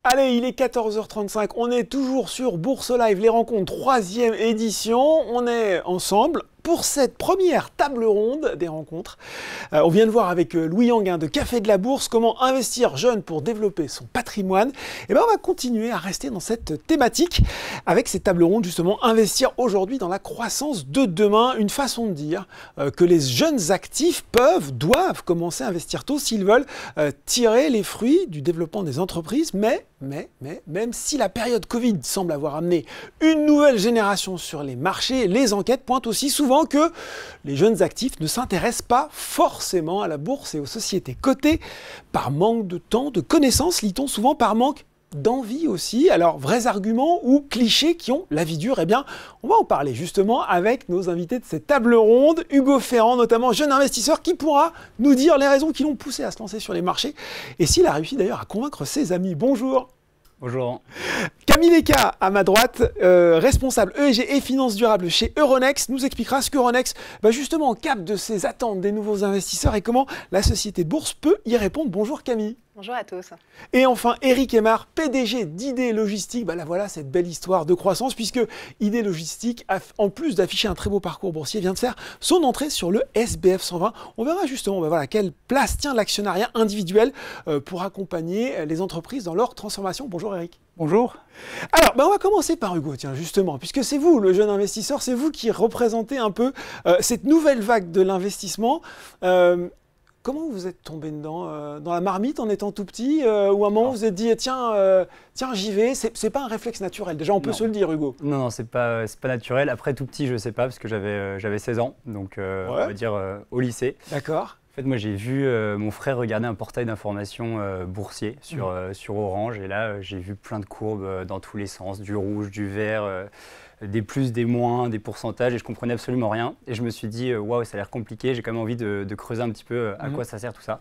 Allez, il est 14h35, on est toujours sur Bourse Live, les rencontres, 3e édition. On est ensemble pour cette première table ronde des rencontres. On vient de voir avec Louis Yanguin de Café de la Bourse comment investir jeune pour développer son patrimoine. Et bien on va continuer à rester dans cette thématique avec ces tables rondes, justement, investir aujourd'hui dans la croissance de demain. Une façon de dire que les jeunes actifs doivent commencer à investir tôt s'ils veulent tirer les fruits du développement des entreprises. Mais même si la période Covid semble avoir amené une nouvelle génération sur les marchés, les enquêtes pointent aussi souvent que les jeunes actifs ne s'intéressent pas forcément à la bourse et aux sociétés cotées par manque de temps, de connaissances, lit-on souvent, par manque d'envie aussi. Alors, vrais arguments ou clichés qui ont la vie dure? Eh bien, on va en parler justement avec nos invités de cette table ronde. Hugo Ferrand, notamment jeune investisseur, qui pourra nous dire les raisons qui l'ont poussé à se lancer sur les marchés et s'il a réussi d'ailleurs à convaincre ses amis. Bonjour. Bonjour. Camille Leca, à ma droite, responsable ESG et finances durables chez Euronext, nous expliquera ce qu'Euronext, justement, capte de ses attentes des nouveaux investisseurs et comment la société de bourse peut y répondre. Bonjour Camille. Bonjour à tous. Et enfin, Eric Aymar, PDG d'ID Logistique. Là voilà cette belle histoire de croissance puisque ID Logistique, en plus d'afficher un très beau parcours boursier, vient de faire son entrée sur le SBF 120. On verra justement quelle place tient l'actionnariat individuel pour accompagner les entreprises dans leur transformation. Bonjour Eric. Bonjour. Alors, on va commencer par Hugo, tiens, justement, puisque c'est vous, le jeune investisseur, c'est vous qui représentez un peu cette nouvelle vague de l'investissement. Comment vous êtes tombé dedans dans la marmite en étant tout petit ou à un moment vous vous êtes dit tiens j'y vais, c'est pas un réflexe naturel, déjà on peut se le dire Hugo. Non, c'est pas naturel. Après tout petit je sais pas parce que j'avais 16 ans, donc on va dire au lycée. D'accord. En fait moi j'ai vu mon frère regarder un portail d'information boursier sur Orange et là j'ai vu plein de courbes dans tous les sens, du rouge, du vert, des plus, des moins, des pourcentages et je comprenais absolument rien. Et je me suis dit, waouh, ça a l'air compliqué, j'ai quand même envie de creuser un petit peu à quoi ça sert tout ça.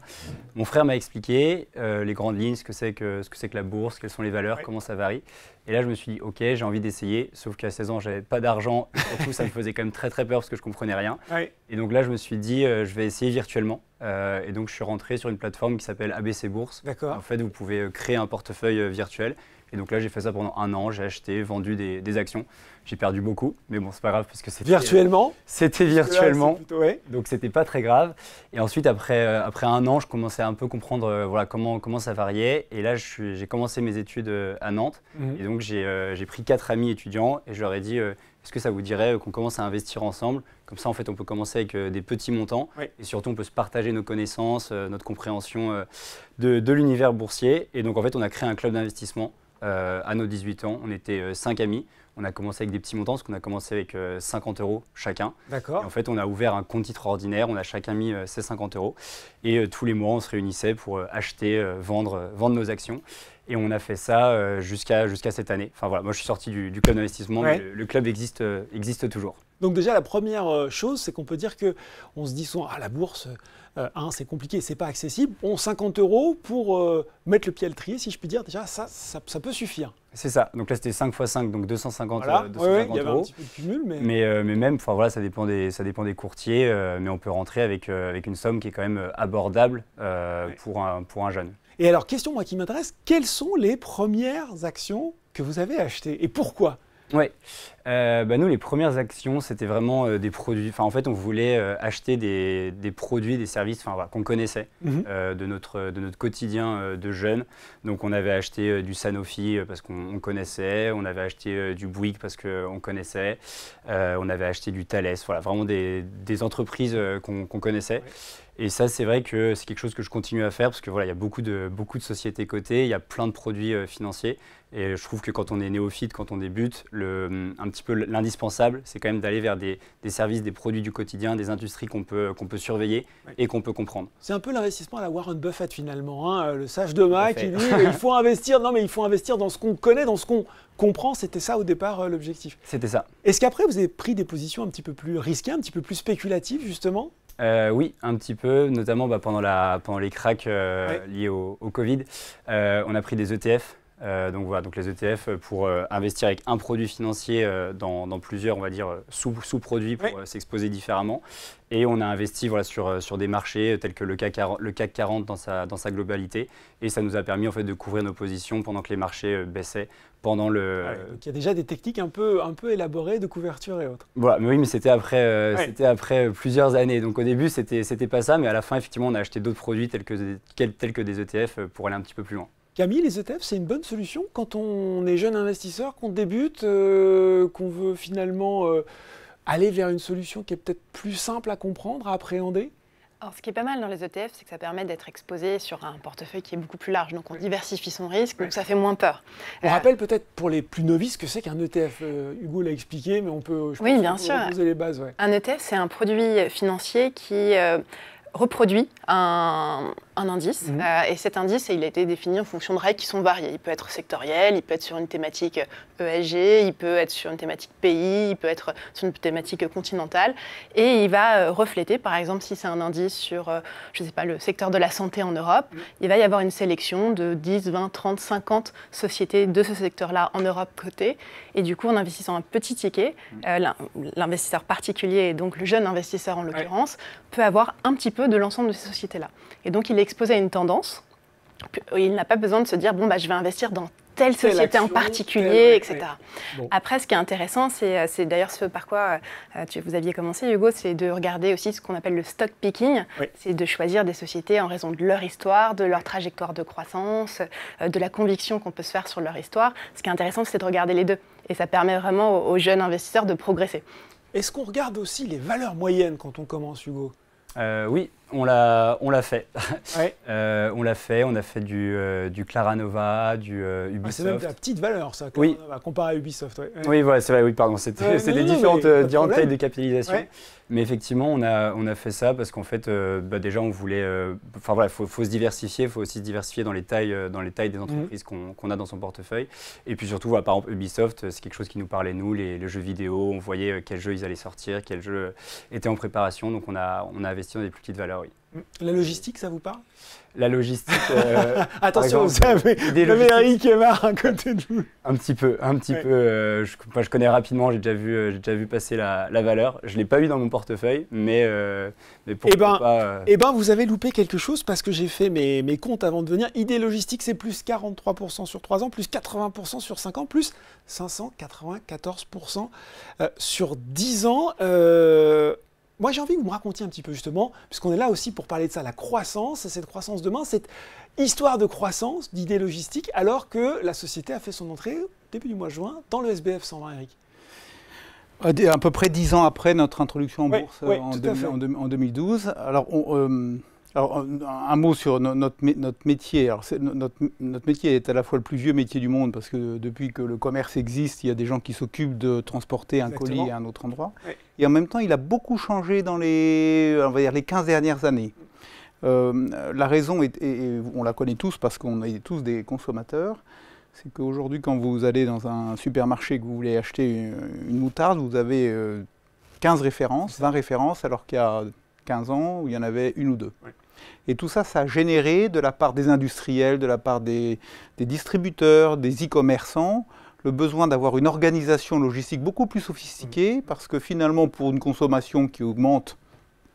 Mon frère m'a expliqué les grandes lignes, ce que c'est que la bourse, quelles sont les valeurs, comment ça varie. Et là, je me suis dit, ok, j'ai envie d'essayer, sauf qu'à 16 ans, j'avais pas d'argent. Et surtout, ça me faisait quand même très très peur parce que je comprenais rien. Et donc là, je me suis dit, je vais essayer virtuellement. Et donc, je suis rentré sur une plateforme qui s'appelle ABC Bourse. D'accord. En fait, vous pouvez créer un portefeuille virtuel. Et donc là, j'ai fait ça pendant un an. J'ai acheté, vendu des actions. J'ai perdu beaucoup, mais bon, c'est pas grave puisque c'était virtuellement. C'était virtuellement, plutôt, donc c'était pas très grave. Et ensuite, après un an, je commençais à un peu comprendre comment ça variait. Et là, j'ai commencé mes études à Nantes. Et donc, j'ai pris 4 amis étudiants et je leur ai dit est-ce que ça vous dirait qu'on commence à investir ensemble? Comme ça, en fait, on peut commencer avec des petits montants et surtout, on peut se partager nos connaissances, notre compréhension de l'univers boursier. Et donc, en fait, on a créé un club d'investissement à nos 18 ans. On était 5 amis. On a commencé avec des petits montants, parce qu'on a commencé avec 50 € chacun. D'accord. Et en fait, on a ouvert un compte titre ordinaire, on a chacun mis ses 50 €. Et tous les mois, on se réunissait pour acheter, vendre nos actions. Et on a fait ça jusqu'à cette année. Enfin voilà, moi je suis sorti du club d'investissement, mais le club existe toujours. Donc déjà, la première chose, c'est qu'on peut dire qu'on se dit souvent, la bourse, c'est compliqué, c'est pas accessible. 50 € pour mettre le pied à l'étrier, si je puis dire, déjà, ça peut suffire. C'est ça. Donc là, c'était 5 x 5, donc 250 €. Il y avait un petit peu de cumul. Mais même, ça dépend des courtiers, mais on peut rentrer avec une somme qui est quand même abordable pour un jeune. Et alors, question moi qui m'intéresse, quelles sont les premières actions que vous avez achetées et pourquoi? Oui, nous les premières actions c'était vraiment des produits, en fait on voulait acheter des produits, des services qu'on connaissait de notre quotidien de jeunes. Donc on avait acheté du Sanofi parce qu'on connaissait, on avait acheté du Bouygues parce qu'on connaissait, on avait acheté du Thales, vraiment des entreprises qu'on connaissait. Et ça, c'est vrai que c'est quelque chose que je continue à faire parce que il y a beaucoup de sociétés cotées, il y a plein de produits financiers. Et je trouve que quand on est néophyte, quand on débute, un petit peu l'indispensable, c'est quand même d'aller vers des services, des produits du quotidien, des industries qu'on peut surveiller et qu'on peut comprendre. C'est un peu l'investissement à la Warren Buffett finalement, le sage de Mac qui dit il faut investir dans ce qu'on connaît, dans ce qu'on comprend. C'était ça au départ l'objectif. C'était ça. Est-ce qu'après vous avez pris des positions un petit peu plus risquées, un petit peu plus spéculatives justement? Oui, un petit peu, notamment pendant les cracks liés au Covid. On a pris des ETF Donc voilà, donc les ETF pour investir avec un produit financier dans plusieurs, on va dire, sous-produits pour s'exposer différemment. Et on a investi voilà, sur des marchés tels que le CAC 40 dans sa globalité. Et ça nous a permis en fait, de couvrir nos positions pendant que les marchés baissaient. Pendant le... donc il y a déjà des techniques un peu élaborées de couverture et autres. Voilà, mais oui, mais c'était après plusieurs années. Donc au début, c'était pas ça, mais à la fin, effectivement, on a acheté d'autres produits tels que des ETF pour aller un petit peu plus loin. Camille, les ETF, c'est une bonne solution quand on est jeune investisseur, qu'on débute, qu'on veut finalement aller vers une solution qui est peut-être plus simple à comprendre, à appréhender? Alors, ce qui est pas mal dans les ETF, c'est que ça permet d'être exposé sur un portefeuille qui est beaucoup plus large. Donc, on diversifie son risque, donc ça fait moins peur. On rappelle peut-être pour les plus novices que c'est qu'un ETF. Hugo l'a expliqué, mais on peut bien sûr. Poser les bases. Un ETF, c'est un produit financier qui reproduit un indice. Et cet indice, il a été défini en fonction de règles qui sont variées. Il peut être sectoriel, il peut être sur une thématique ESG, il peut être sur une thématique pays, il peut être sur une thématique continentale. Et il va refléter, par exemple, si c'est un indice sur, je sais pas, le secteur de la santé en Europe, il va y avoir une sélection de 10, 20, 30, 50 sociétés de ce secteur-là en Europe cotées. Et du coup, en investissant un petit ticket, l'investisseur particulier, et donc le jeune investisseur en l'occurrence, peut avoir un petit peu de l'ensemble de ces sociétés-là. Et donc, il est exposé à une tendance. Il n'a pas besoin de se dire, bon, je vais investir dans telle société en particulier, etc. Bon. Après, ce qui est intéressant, c'est d'ailleurs ce par quoi vous aviez commencé, Hugo, c'est de regarder aussi ce qu'on appelle le stock picking. C'est de choisir des sociétés en raison de leur histoire, de leur trajectoire de croissance, de la conviction qu'on peut se faire sur leur histoire. Ce qui est intéressant, c'est de regarder les deux. Et ça permet vraiment aux jeunes investisseurs de progresser. Est-ce qu'on regarde aussi les valeurs moyennes quand on commence, Hugo ? Oui, on l'a fait. On l'a fait. On a fait du Claranova, du Ubisoft. C'est même de la petite valeur, ça, comparé à Ubisoft. Oui, voilà, c'est vrai. Oui, pardon. C'était des différentes tailles de capitalisation. Mais effectivement, on a fait ça parce qu'en fait, déjà, on voulait. Enfin voilà, faut se diversifier. Il faut aussi se diversifier dans les tailles des entreprises qu'on a dans son portefeuille. Et puis surtout, par exemple, Ubisoft, c'est quelque chose qui nous parlait nous, les jeux vidéo. On voyait quels jeux ils allaient sortir, quels jeux étaient en préparation. Donc on a investi dans des plus petites valeurs. Oui. La logistique, ça vous parle ? La logistique. Attention, vous savez, Eric et Marc à côté de vous. Un petit peu. Je connais rapidement, j'ai déjà vu passer la valeur. Je ne l'ai pas eu dans mon portefeuille, mais pourquoi pas. Vous avez loupé quelque chose parce que j'ai fait mes comptes avant de venir. Idée logistique, c'est plus 43% sur 3 ans, plus 80% sur 5 ans, plus 594% sur 10 ans. Moi, j'ai envie que vous me racontiez un petit peu justement, puisqu'on est là aussi pour parler de ça, la croissance, cette croissance demain, cette histoire de croissance, d'idées logistiques, alors que la société a fait son entrée début du mois de juin dans le SBF 120, Eric. À peu près 10 ans après notre introduction en bourse en 2012. Alors, un mot sur notre métier. Alors, notre métier est à la fois le plus vieux métier du monde parce que depuis que le commerce existe, il y a des gens qui s'occupent de transporter un colis à un autre endroit. Et en même temps, il a beaucoup changé dans on va dire, les 15 dernières années. La raison, on la connaît tous parce qu'on est tous des consommateurs, c'est qu'aujourd'hui, quand vous allez dans un supermarché et que vous voulez acheter une moutarde, vous avez 15 références, 20 références, alors qu'il y a 15 ans où il y en avait une ou deux. Et tout ça, ça a généré de la part des industriels, de la part des distributeurs, des e-commerçants, le besoin d'avoir une organisation logistique beaucoup plus sophistiquée, parce que finalement, pour une consommation qui augmente,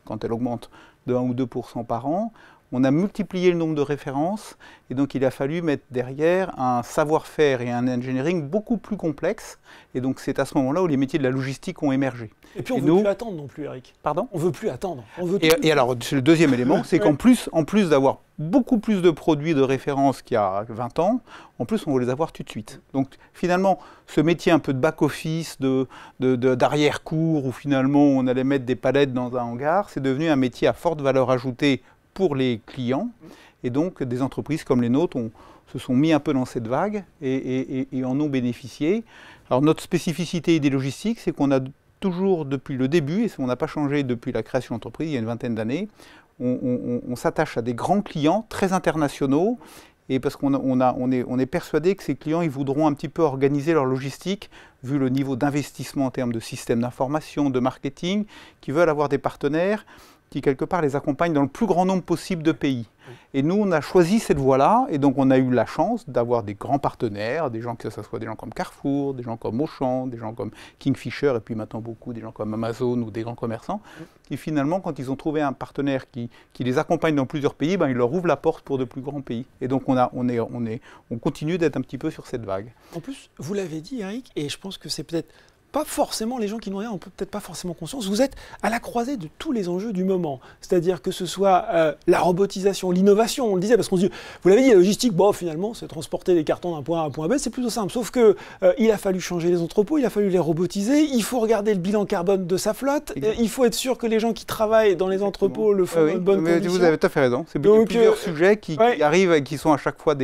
quand elle augmente de 1 ou 2% par an, on a multiplié le nombre de références, et donc il a fallu mettre derrière un savoir-faire et un engineering beaucoup plus complexe, et donc c'est à ce moment-là où les métiers de la logistique ont émergé. Et puis on ne veut plus attendre non plus, Eric. Pardon ? On ne veut plus attendre. Et alors, c'est le deuxième élément, c'est qu'en plus d'avoir beaucoup plus de produits de référence qu'il y a 20 ans, en plus on veut les avoir tout de suite. Donc finalement, ce métier un peu de back-office, d'arrière-cour, où finalement on allait mettre des palettes dans un hangar, c'est devenu un métier à forte valeur ajoutée pour les clients, et donc des entreprises comme les nôtres se sont mis un peu dans cette vague et en ont bénéficié. Alors notre spécificité idée logistique, c'est qu'on a toujours depuis le début, et on n'a pas changé depuis la création de l'entreprise il y a une vingtaine d'années, on s'attache à des grands clients très internationaux, et parce qu'on est persuadé que ces clients ils voudront un petit peu organiser leur logistique, vu le niveau d'investissement en termes de systèmes d'information, de marketing, qui veulent avoir des partenaires qui, quelque part, les accompagne dans le plus grand nombre possible de pays. Et nous, on a choisi cette voie-là, et donc on a eu la chance d'avoir des grands partenaires, des gens, que ce soit des gens comme Carrefour, des gens comme Auchan, des gens comme Kingfisher, et puis maintenant beaucoup des gens comme Amazon ou des grands commerçants, qui finalement, quand ils ont trouvé un partenaire qui les accompagne dans plusieurs pays, ben, il leur ouvre la porte pour de plus grands pays. Et donc on continue d'être un petit peu sur cette vague. En plus, vous l'avez dit, Eric, et je pense que c'est peut-être pas forcément, les gens qui nous regardent, on peut peut-être pas forcément conscience, vous êtes à la croisée de tous les enjeux du moment. C'est-à-dire que ce soit la robotisation, l'innovation, on le disait, parce qu'on se dit, vous l'avez dit, la logistique, bon, finalement, c'est transporter les cartons d'un point A à un point B, c'est plutôt simple. Sauf que il a fallu changer les entrepôts, il a fallu les robotiser, il faut regarder le bilan carbone de sa flotte, il faut être sûr que les gens qui travaillent dans les entrepôts le font dans de bonnes conditions. Vous avez tout à fait raison. C'est plusieurs sujets qui arrivent et qui sont à chaque fois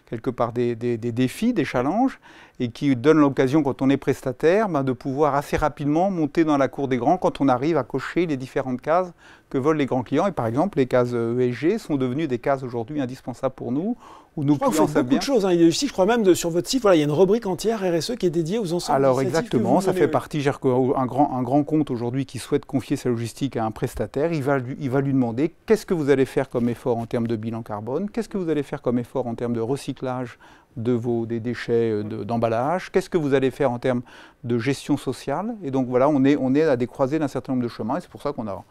quelque part des défis, des challenges, et qui donnent l'occasion, quand on est prestataire, de pouvoir assez rapidement monter dans la cour des grands quand on arrive à cocher les différentes cases que veulent les grands clients. Et par exemple, les cases ESG sont devenues des cases aujourd'hui indispensables pour nous, où nos clients savent bien. Beaucoup de choses. Ici, je crois même sur votre site, voilà, il y a une rubrique entière RSE qui est dédiée aux ensembles. Alors exactement, ça fait partie. Un grand compte aujourd'hui qui souhaite confier sa logistique à un prestataire, il va lui demander qu'est-ce que vous allez faire comme effort en termes de bilan carbone, qu'est-ce que vous allez faire comme effort en termes de recyclage des déchets d'emballage, qu'est-ce que vous allez faire en termes de gestion sociale. Et donc voilà, on est à des croisées d'un certain nombre de chemins, et c'est pour ça qu'on a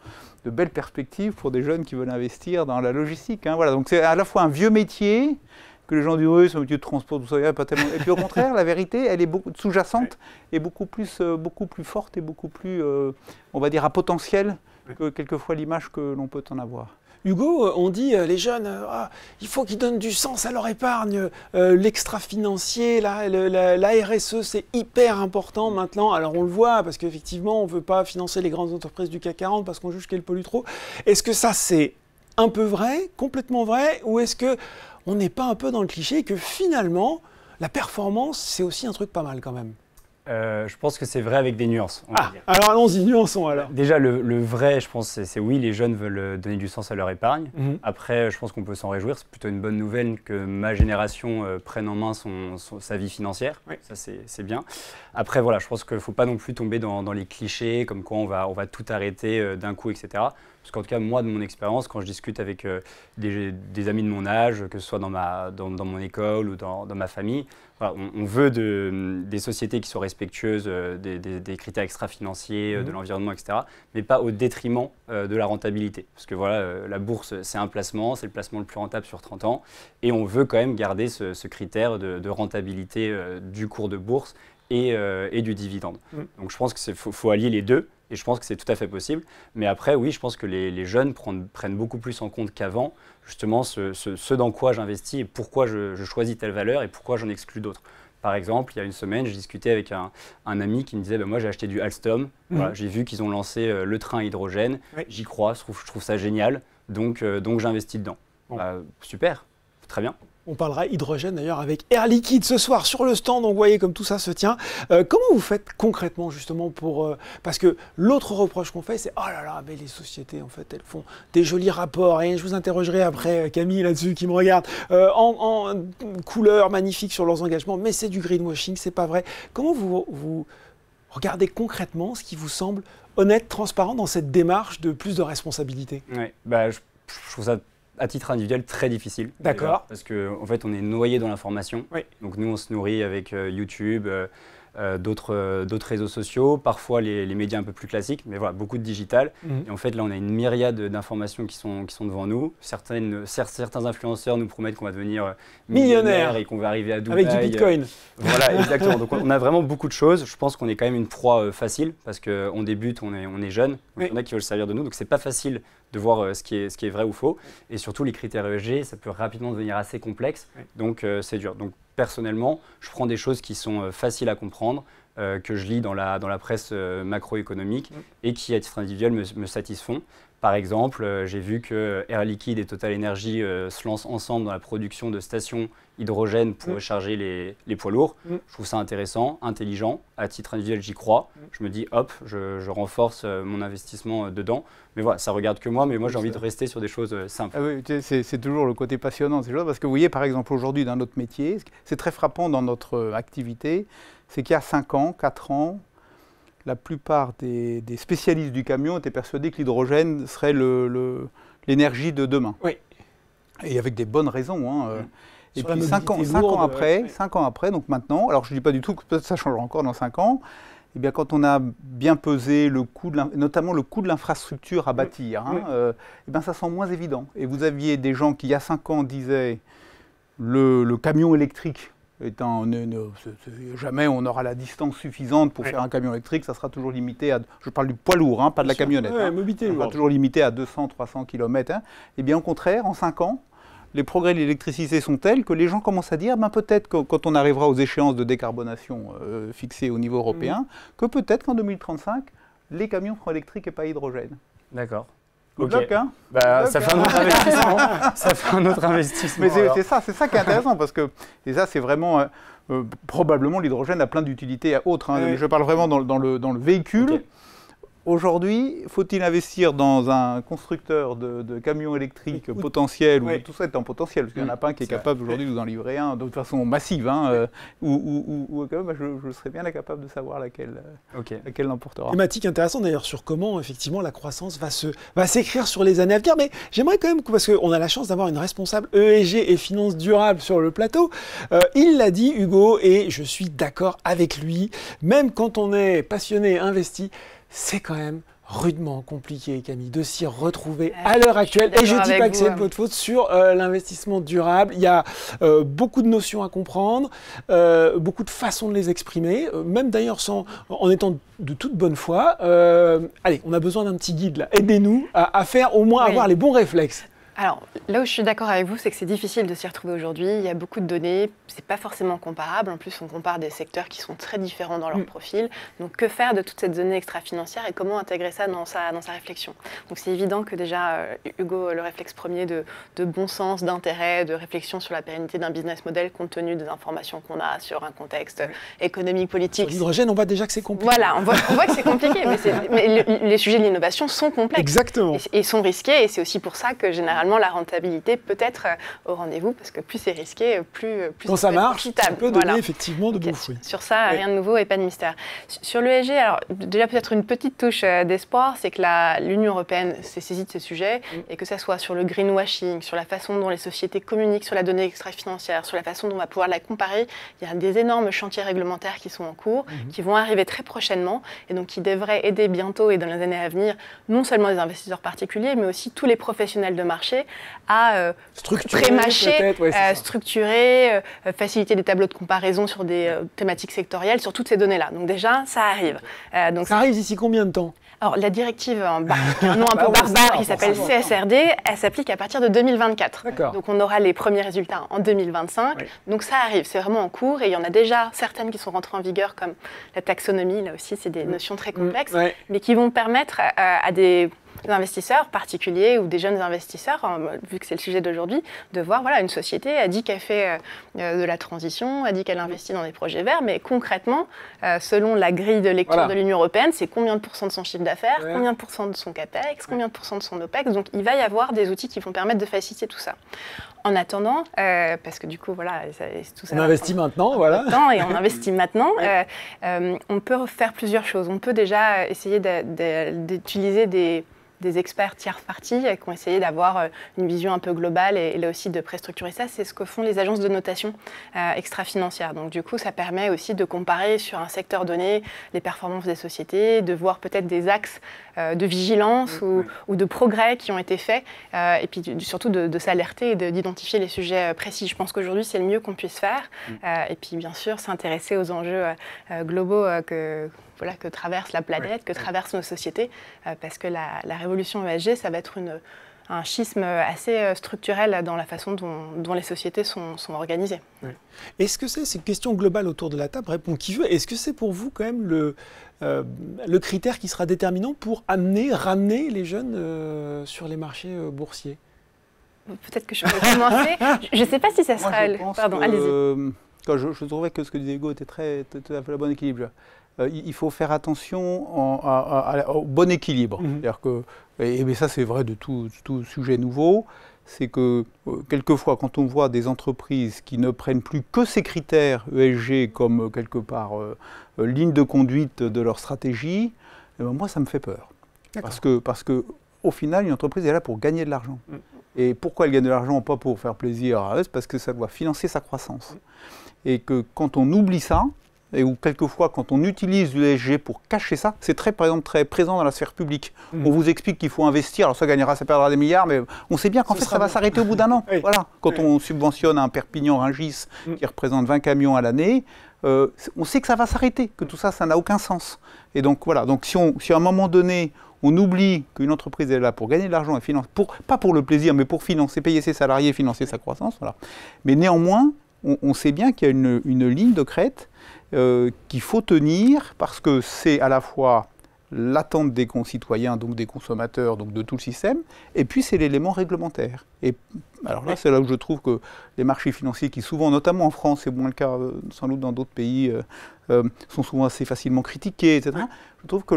de belles perspectives pour des jeunes qui veulent investir dans la logistique. Voilà, donc c'est à la fois un vieux métier, que les gens disent oui, c'est un métier de transport, tout ça, pas tellement. Et puis au contraire, la vérité, elle est beaucoup sous-jacente et beaucoup plus forte et beaucoup plus, on va dire, à potentiel que quelquefois l'image que l'on peut en avoir. Hugo, on dit les jeunes, il faut qu'ils donnent du sens à leur épargne, l'extra-financier, la RSE, c'est hyper important maintenant. Alors on le voit, parce qu'effectivement, on ne veut pas financer les grandes entreprises du CAC 40 parce qu'on juge qu'elles polluent trop. Est-ce que ça, c'est un peu vrai, complètement vrai, ou est-ce qu'on n'est pas un peu dans le cliché que finalement, la performance, c'est aussi un truc pas mal quand même? Je pense que c'est vrai avec des nuances. Alors allons-y, nuançons alors. Déjà, le vrai, je pense, c'est oui, les jeunes veulent donner du sens à leur épargne. Après, je pense qu'on peut s'en réjouir. C'est plutôt une bonne nouvelle que ma génération prenne en main sa vie financière. Ça, c'est bien. Après, voilà, je pense qu'il ne faut pas non plus tomber dans les clichés, comme quoi on va tout arrêter d'un coup, etc. Parce qu'en tout cas, moi, de mon expérience, quand je discute avec des amis de mon âge, que ce soit dans mon école ou dans ma famille, voilà, on veut des sociétés qui sont respectueuses des critères extra-financiers, de l'environnement, etc., mais pas au détriment de la rentabilité. Parce que voilà, la bourse, c'est un placement, c'est le placement le plus rentable sur 30 ans, et on veut quand même garder ce critère de rentabilité du cours de bourse et du dividende. Donc je pense qu'il faut allier les deux. Et je pense que c'est tout à fait possible. Mais après, oui, je pense que les jeunes prennent beaucoup plus en compte qu'avant, justement, ce dans quoi j'investis et pourquoi je choisis telle valeur et pourquoi j'en exclus d'autres. Par exemple, il y a une semaine, je discutais avec un ami qui me disait moi, j'ai acheté du Alstom. Voilà, j'ai vu qu'ils ont lancé le train à hydrogène. J'y crois, je trouve ça génial. Donc j'investis dedans. Super, très bien. On parlera hydrogène d'ailleurs avec Air Liquide ce soir sur le stand, donc vous voyez comme tout ça se tient. Comment vous faites concrètement justement parce que l'autre reproche qu'on fait c'est « Oh là là, mais les sociétés en fait elles font des jolis rapports » et je vous interrogerai après Camille là-dessus qui me regarde, en couleurs magnifiques sur leurs engagements, mais c'est du greenwashing, c'est pas vrai. Comment vous regardez concrètement ce qui vous semble honnête, transparent dans cette démarche de plus de responsabilité? Oui, je trouve ça à titre individuel très difficile. D'accord. Parce qu'en fait, on est noyé dans l'information. Donc nous, on se nourrit avec YouTube, d'autres réseaux sociaux, parfois les médias un peu plus classiques, mais voilà, beaucoup de digital. Et en fait, là, on a une myriade d'informations qui sont devant nous. Certains influenceurs nous promettent qu'on va devenir millionnaire et qu'on va arriver à Dubaï. Avec du Bitcoin. Voilà, exactement. Donc on a vraiment beaucoup de choses. Je pense qu'on est quand même une proie facile parce qu'on débute, on est jeune. Il y en a qui veulent se servir de nous, donc c'est pas facile de voir ce qui est vrai ou faux. Et surtout, les critères ESG, ça peut rapidement devenir assez complexe, donc c'est dur. Donc personnellement, je prends des choses qui sont faciles à comprendre, que je lis dans la presse macroéconomique et qui, à titre individuel, me satisfont. Par exemple, j'ai vu que Air Liquide et Total Energy se lancent ensemble dans la production de stations hydrogène pour recharger les poids lourds. Je trouve ça intéressant, intelligent. À titre individuel, j'y crois. Je me dis, hop, je renforce mon investissement dedans. Mais voilà, ça regarde que moi, mais moi j'ai envie de rester sur des choses simples. Ah oui, c'est toujours le côté passionnant de ces choses, parce que vous voyez, par exemple, aujourd'hui, dans notre métier, c'est très frappant dans notre activité, c'est qu'il y a 5 ans, 4 ans, la plupart des spécialistes du camion étaient persuadés que l'hydrogène serait l'énergie de demain. Oui. Et avec des bonnes raisons. Hein. Et puis 5 ans après, donc maintenant, alors je ne dis pas du tout que peut-être ça changera encore dans 5 ans, eh bien, quand on a bien pesé le coût, notamment le coût de l'infrastructure à bâtir, eh bien, ça semble moins évident. Et vous aviez des gens qui, il y a 5 ans, disaient le camion électrique étant jamais on aura la distance suffisante pour faire un camion électrique, ça sera toujours limité à, je parle du poids lourd, hein, pas de la camionnette, mobilité lourde. Toujours limité à 200-300 km. Hein. Eh bien, au contraire, en 5 ans, les progrès de l'électricité sont tels que les gens commencent à dire, ben, peut-être que quand on arrivera aux échéances de décarbonation fixées au niveau européen, que peut-être qu'en 2035, les camions seront électriques et pas hydrogène. D'accord. Good luck, hein. Ça fait un autre investissement. Ça fait un autre investissement. Mais c'est ça qui est intéressant, parce que ça, c'est vraiment... probablement, l'hydrogène a plein d'utilités autres. Hein. Je parle vraiment dans le véhicule. Okay. Aujourd'hui, faut-il investir dans un constructeur de camions électriques potentiels, ou tout ça est en potentiel, parce qu'il n'y en a pas un qui est capable aujourd'hui de nous en livrer un de façon massive, hein, ou quand même, je serais bien incapable de savoir laquelle l'emportera. Thématique intéressante d'ailleurs sur comment effectivement la croissance va s'écrire sur les années à venir, mais j'aimerais quand même, parce qu'on a la chance d'avoir une responsable ESG et finances durables sur le plateau, il l'a dit Hugo, et je suis d'accord avec lui, même quand on est passionné et investi, c'est quand même rudement compliqué, Camille, de s'y retrouver à l'heure actuelle. Et je ne dis pas que c'est de votre faute sur l'investissement durable. Il y a beaucoup de notions à comprendre, beaucoup de façons de les exprimer, même d'ailleurs en étant de toute bonne foi. Allez, on a besoin d'un petit guide là. Aidez-nous à faire au moins avoir les bons réflexes. Alors, là où je suis d'accord avec vous, c'est que c'est difficile de s'y retrouver aujourd'hui. Il y a beaucoup de données, c'est pas forcément comparable. En plus, on compare des secteurs qui sont très différents dans leur profil. Donc, que faire de toute cette donnée extra-financière et comment intégrer ça dans sa réflexion? Donc, c'est évident que déjà, Hugo, le réflexe premier de bon sens, d'intérêt, de réflexion sur la pérennité d'un business model compte tenu des informations qu'on a sur un contexte économique, politique. Sur l'hydrogène, on voit déjà que c'est compliqué. Voilà, on voit que c'est compliqué, mais les sujets de l'innovation sont complexes. Exactement. Et sont risqués, et c'est aussi pour ça que généralement, la rentabilité peut être au rendez-vous, parce que plus c'est risqué, plus quand ça marche, ça peut donner effectivement de bons fruits. Sur ça, rien de nouveau et pas de mystère. Sur l'ESG, alors déjà peut-être une petite touche d'espoir, c'est que l'Union européenne s'est saisie de ce sujet, et que ça soit sur le greenwashing, sur la façon dont les sociétés communiquent sur la donnée extra-financière, sur la façon dont on va pouvoir la comparer, il y a des énormes chantiers réglementaires qui sont en cours, qui vont arriver très prochainement, et donc qui devraient aider bientôt et dans les années à venir, non seulement les investisseurs particuliers, mais aussi tous les professionnels de marché à pré-mâcher, structurer, faciliter des tableaux de comparaison sur des thématiques sectorielles, sur toutes ces données-là. Donc déjà, ça arrive. Ça arrive d'ici combien de temps? Alors, la directive, un nom un peu barbare qui s'appelle CSRD, elle s'applique à partir de 2024. Donc, on aura les premiers résultats en 2025. Oui. Donc, ça arrive, c'est vraiment en cours. Et il y en a déjà certaines qui sont rentrées en vigueur, comme la taxonomie. Là aussi, c'est des notions très complexes, mais qui vont permettre à des investisseurs particuliers ou des jeunes investisseurs, vu que c'est le sujet d'aujourd'hui, de voir, voilà, une société a dit qu'elle fait de la transition, a dit qu'elle investit dans des projets verts, mais concrètement, selon la grille de lecture de l'Union européenne, c'est combien de pourcents de son chiffre d'affaires, combien de pourcents de son CAPEX, combien de pourcents de son OPEX. Donc, il va y avoir des outils qui vont permettre de faciliter tout ça. En attendant, parce que du coup, voilà, tout ça... On investit maintenant, voilà. Et on investit maintenant. On peut faire plusieurs choses. On peut déjà essayer d'utiliser des experts tiers parties qui ont essayé d'avoir une vision un peu globale et là aussi de préstructurer ça. C'est ce que font les agences de notation extra-financières. Donc du coup, ça permet aussi de comparer sur un secteur donné les performances des sociétés, de voir peut-être des axes de vigilance ou de progrès qui ont été faits et puis surtout de s'alerter et d'identifier les sujets précis. Je pense qu'aujourd'hui, c'est le mieux qu'on puisse faire. Et puis bien sûr, s'intéresser aux enjeux globaux que traverse la planète, que traversent nos sociétés, parce que la révolution ESG, ça va être un schisme assez structurel dans la façon dont les sociétés sont organisées. Oui. Est-ce que c'est une question globale autour de la table, répond qui veut, est-ce que c'est pour vous quand même le critère qui sera déterminant pour ramener les jeunes sur les marchés boursiers? Peut-être que je peux commencer. Je ne sais pas si ça sera... Pardon, allez-y. Je trouvais que ce que disait Hugo était tout à fait le bon équilibre. Il faut faire attention au bon équilibre. C'est-à-dire que, mais ça c'est vrai de tout sujet nouveau, c'est que quelquefois, quand on voit des entreprises qui ne prennent plus que ces critères ESG comme quelque part ligne de conduite de leur stratégie, eh ben, moi ça me fait peur. Parce que au final, une entreprise est là pour gagner de l'argent. Et pourquoi elle gagne de l'argent? Pas pour faire plaisir à eux, parce que ça doit financer sa croissance. Et que quand on oublie ça, ou quelquefois quand on utilise l'ESG pour cacher ça, c'est par exemple très présent dans la sphère publique. On vous explique qu'il faut investir, alors ça gagnera, ça perdra des milliards, mais on sait bien qu'en fait ça va s'arrêter au bout d'un an. Voilà. Quand on subventionne un Perpignan-Rungis qui représente 20 camions à l'année, on sait que ça va s'arrêter, que tout ça, ça n'a aucun sens. Et donc voilà, donc si à un moment donné, on oublie qu'une entreprise est là pour gagner de l'argent et financer, pas pour le plaisir, mais pour financer, payer ses salariés, financer sa croissance, voilà. Mais néanmoins, on sait bien qu'il y a une ligne de crête qu'il faut tenir parce que c'est à la fois l'attente des concitoyens, donc des consommateurs, donc de tout le système, et puis c'est l'élément réglementaire. Et alors là, c'est là où je trouve que les marchés financiers, qui souvent, notamment en France, c'est moins le cas sans doute dans d'autres pays, sont souvent assez facilement critiqués, etc. Je trouve que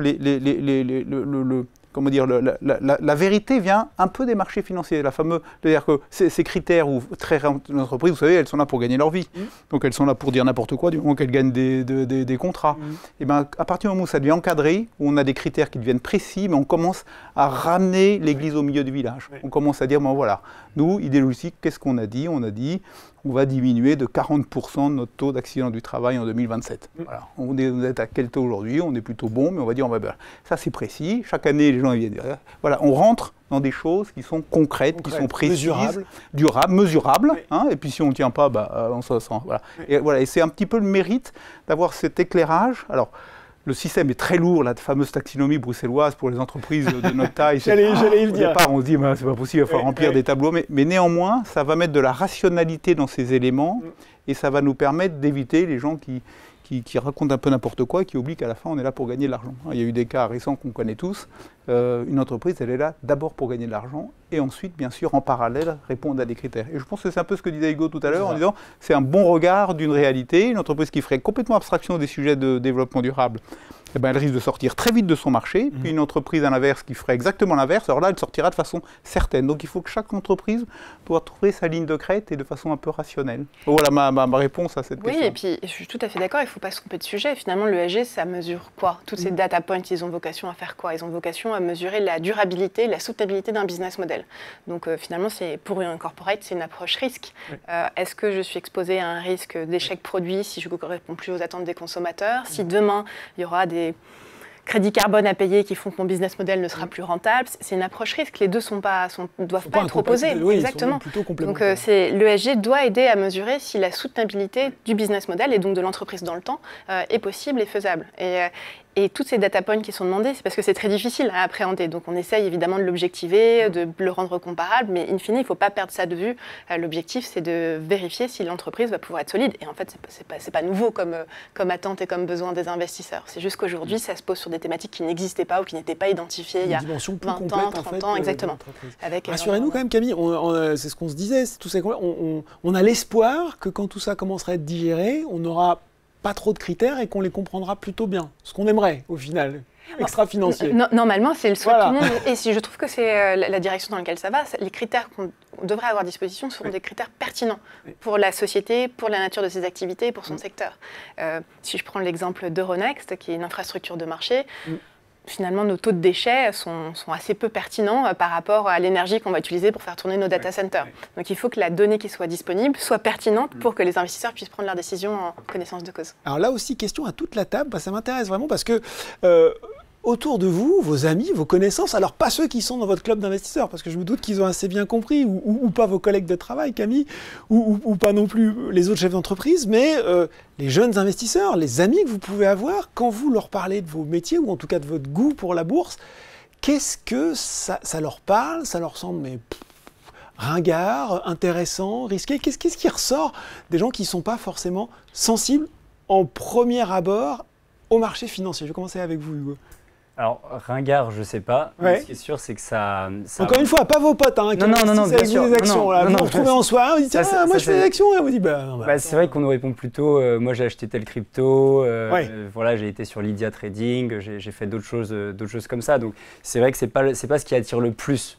comment dire, la vérité vient un peu des marchés financiers. C'est-à-dire que ces critères où très les entreprises, vous savez, elles sont là pour gagner leur vie. Donc elles sont là pour dire n'importe quoi du moment qu'elles gagnent des contrats. Et ben, à partir du moment où ça devient encadré, où on a des critères qui deviennent précis, mais on commence à ramener l'église au milieu du village. On commence à dire, bon voilà, nous, idéologique, qu'est-ce qu'on a dit? On a dit, on va diminuer de 40% notre taux d'accident du travail en 2027. Voilà. On est à quel taux aujourd'hui? On est plutôt bon, mais on va dire, ça c'est précis. Chaque année, les gens viennent dire, voilà, on rentre dans des choses qui sont concrètes, qui sont précises, durables, mesurables. Hein, et puis si on ne tient pas, on se sent. Voilà. Et c'est un petit peu le mérite d'avoir cet éclairage. Alors, le système est très lourd, la fameuse taxinomie bruxelloise pour les entreprises de notre taille. J'allais le dire. Au départ, on se dit, c'est pas possible, il va falloir remplir des tableaux. Mais néanmoins, ça va mettre de la rationalité dans ces éléments et ça va nous permettre d'éviter les gens qui racontent un peu n'importe quoi et qui oublient qu'à la fin, on est là pour gagner de l'argent. Il y a eu des cas récents qu'on connaît tous. Une entreprise, elle est là d'abord pour gagner de l'argent et ensuite, bien sûr, en parallèle, répondre à des critères. Et je pense que c'est un peu ce que disait Hugo tout à l'heure en disant c'est un bon regard d'une réalité. Une entreprise qui ferait complètement abstraction des sujets de développement durable, eh ben, elle risque de sortir très vite de son marché. Puis une entreprise à l'inverse qui ferait exactement l'inverse, alors là, elle sortira de façon certaine. Donc il faut que chaque entreprise doit trouver sa ligne de crête et de façon un peu rationnelle. Voilà ma réponse à cette question. Oui, et puis je suis tout à fait d'accord, il ne faut pas se tromper de sujet. Finalement, l'ESG, ça mesure quoi? Toutes ces data points, ils ont vocation à faire quoi? Ils ont vocation à mesurer la durabilité, la soutenabilité d'un business model. Donc finalement, pour une corporate, c'est une approche risque. Est-ce que je suis exposé à un risque d'échec produit si je ne réponds plus aux attentes des consommateurs? Si demain, il y aura des crédits carbone à payer qui font que mon business model ne sera plus rentable, c'est une approche risque. Les deux doivent pas être opposés. Exactement. Donc l'ESG doit aider à mesurer si la soutenabilité du business model et donc de l'entreprise dans le temps est possible et faisable. Et toutes ces data points qui sont demandés, c'est parce que c'est très difficile à appréhender. Donc on essaye évidemment de l'objectiver, de le rendre comparable, mais in fine, il ne faut pas perdre ça de vue. L'objectif, c'est de vérifier si l'entreprise va pouvoir être solide. Et en fait, c'est pas nouveau comme attente et comme besoin des investisseurs. C'est juste qu'aujourd'hui, ça se pose sur des thématiques qui n'existaient pas ou qui n'étaient pas identifiées il y a 20 ans, 30 ans, exactement. Rassurez-nous quand même, Camille, c'est ce qu'on se disait, on a l'espoir que quand tout ça commencera à être digéré, on aura pas trop de critères et qu'on les comprendra plutôt bien. Ce qu'on aimerait, au final, extra-financier. Normalement, c'est le souhait de tout le monde. Et si je trouve que c'est la direction dans laquelle ça va, les critères qu'on devrait avoir à disposition seront des critères pertinents pour la société, pour la nature de ses activités et pour son secteur. Si je prends l'exemple d'Euronext, qui est une infrastructure de marché, finalement, nos taux de déchets sont assez peu pertinents par rapport à l'énergie qu'on va utiliser pour faire tourner nos data centers. Donc il faut que la donnée qui soit disponible soit pertinente pour que les investisseurs puissent prendre leurs décisions en connaissance de cause. Alors là aussi, question à toute la table, ça m'intéresse vraiment parce que autour de vous, vos amis, vos connaissances, alors pas ceux qui sont dans votre club d'investisseurs, parce que je me doute qu'ils ont assez bien compris, ou pas vos collègues de travail, Camille, ou pas non plus les autres chefs d'entreprise, mais les jeunes investisseurs, les amis que vous pouvez avoir, quand vous leur parlez de vos métiers, ou en tout cas de votre goût pour la bourse, qu'est-ce que ça leur parle? Ça leur semble ringard, intéressant, risqué? Qu'est-ce qui ressort des gens qui ne sont pas forcément sensibles en premier abord au marché financier? Je vais commencer avec vous, Hugo. Alors, ringard, je sais pas. Mais ce qui est sûr, c'est que ça... Encore une fois, pas vos potes, hein, qui investissent avec vous des actions. Vous vous retrouvez en soirée, vous dites « moi je fais des actions », et vous dites c'est vrai qu'on nous répond plutôt « moi j'ai acheté tel crypto, voilà, j'ai été sur Lydia Trading, j'ai fait d'autres choses comme ça ». Donc c'est vrai que c'est pas ce qui attire le plus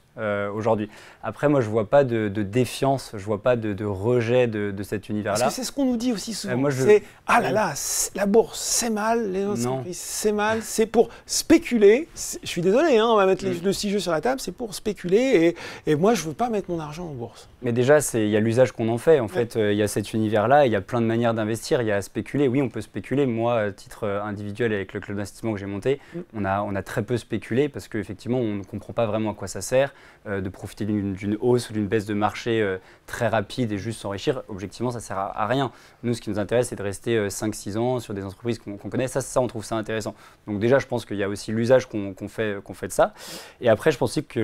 aujourd'hui. Après, moi, je ne vois pas de défiance, je ne vois pas de rejet de cet univers-là. Parce que c'est ce qu'on nous dit aussi souvent. C'est « Ah là là, la bourse, c'est mal, les entreprises, c'est mal, c'est pour spéculer. » Je suis désolé, hein, on va mettre le 6 jeux sur la table, c'est pour spéculer. Et moi, je ne veux pas mettre mon argent en bourse. Mais déjà, il y a l'usage qu'on en fait. En fait, il y a cet univers-là, il y a plein de manières d'investir. Il y a à spéculer. Oui, on peut spéculer. Moi, à titre individuel, avec le club d'investissement que j'ai monté, on a très peu spéculé parce qu'effectivement, on ne comprend pas vraiment à quoi ça sert de profiter d'une hausse ou d'une baisse de marché très rapide et juste s'enrichir. Objectivement, ça ne sert à rien. Nous, ce qui nous intéresse, c'est de rester 5-6 ans sur des entreprises qu'on connaît. Ça, on trouve ça intéressant. Donc déjà, je pense qu'il y a aussi l'usage qu'on fait de ça. Et après, je pense aussi que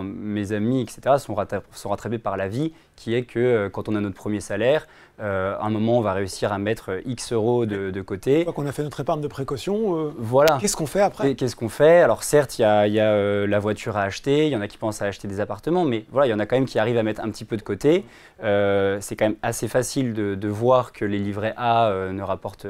mes amis, etc., sont rattrapés par la vie, qui est que quand on a notre premier salaire, à un moment, on va réussir à mettre X euros de côté. Une fois qu'on a fait notre épargne de précaution, voilà. Qu'est-ce qu'on fait après? Qu'est-ce qu'on fait? Alors certes, il y a la voiture à acheter, il y en a qui pensent à acheter des appartements, mais voilà, il y en a quand même qui arrivent à mettre un petit peu de côté. C'est quand même assez facile de voir que les livrets A ne rapportent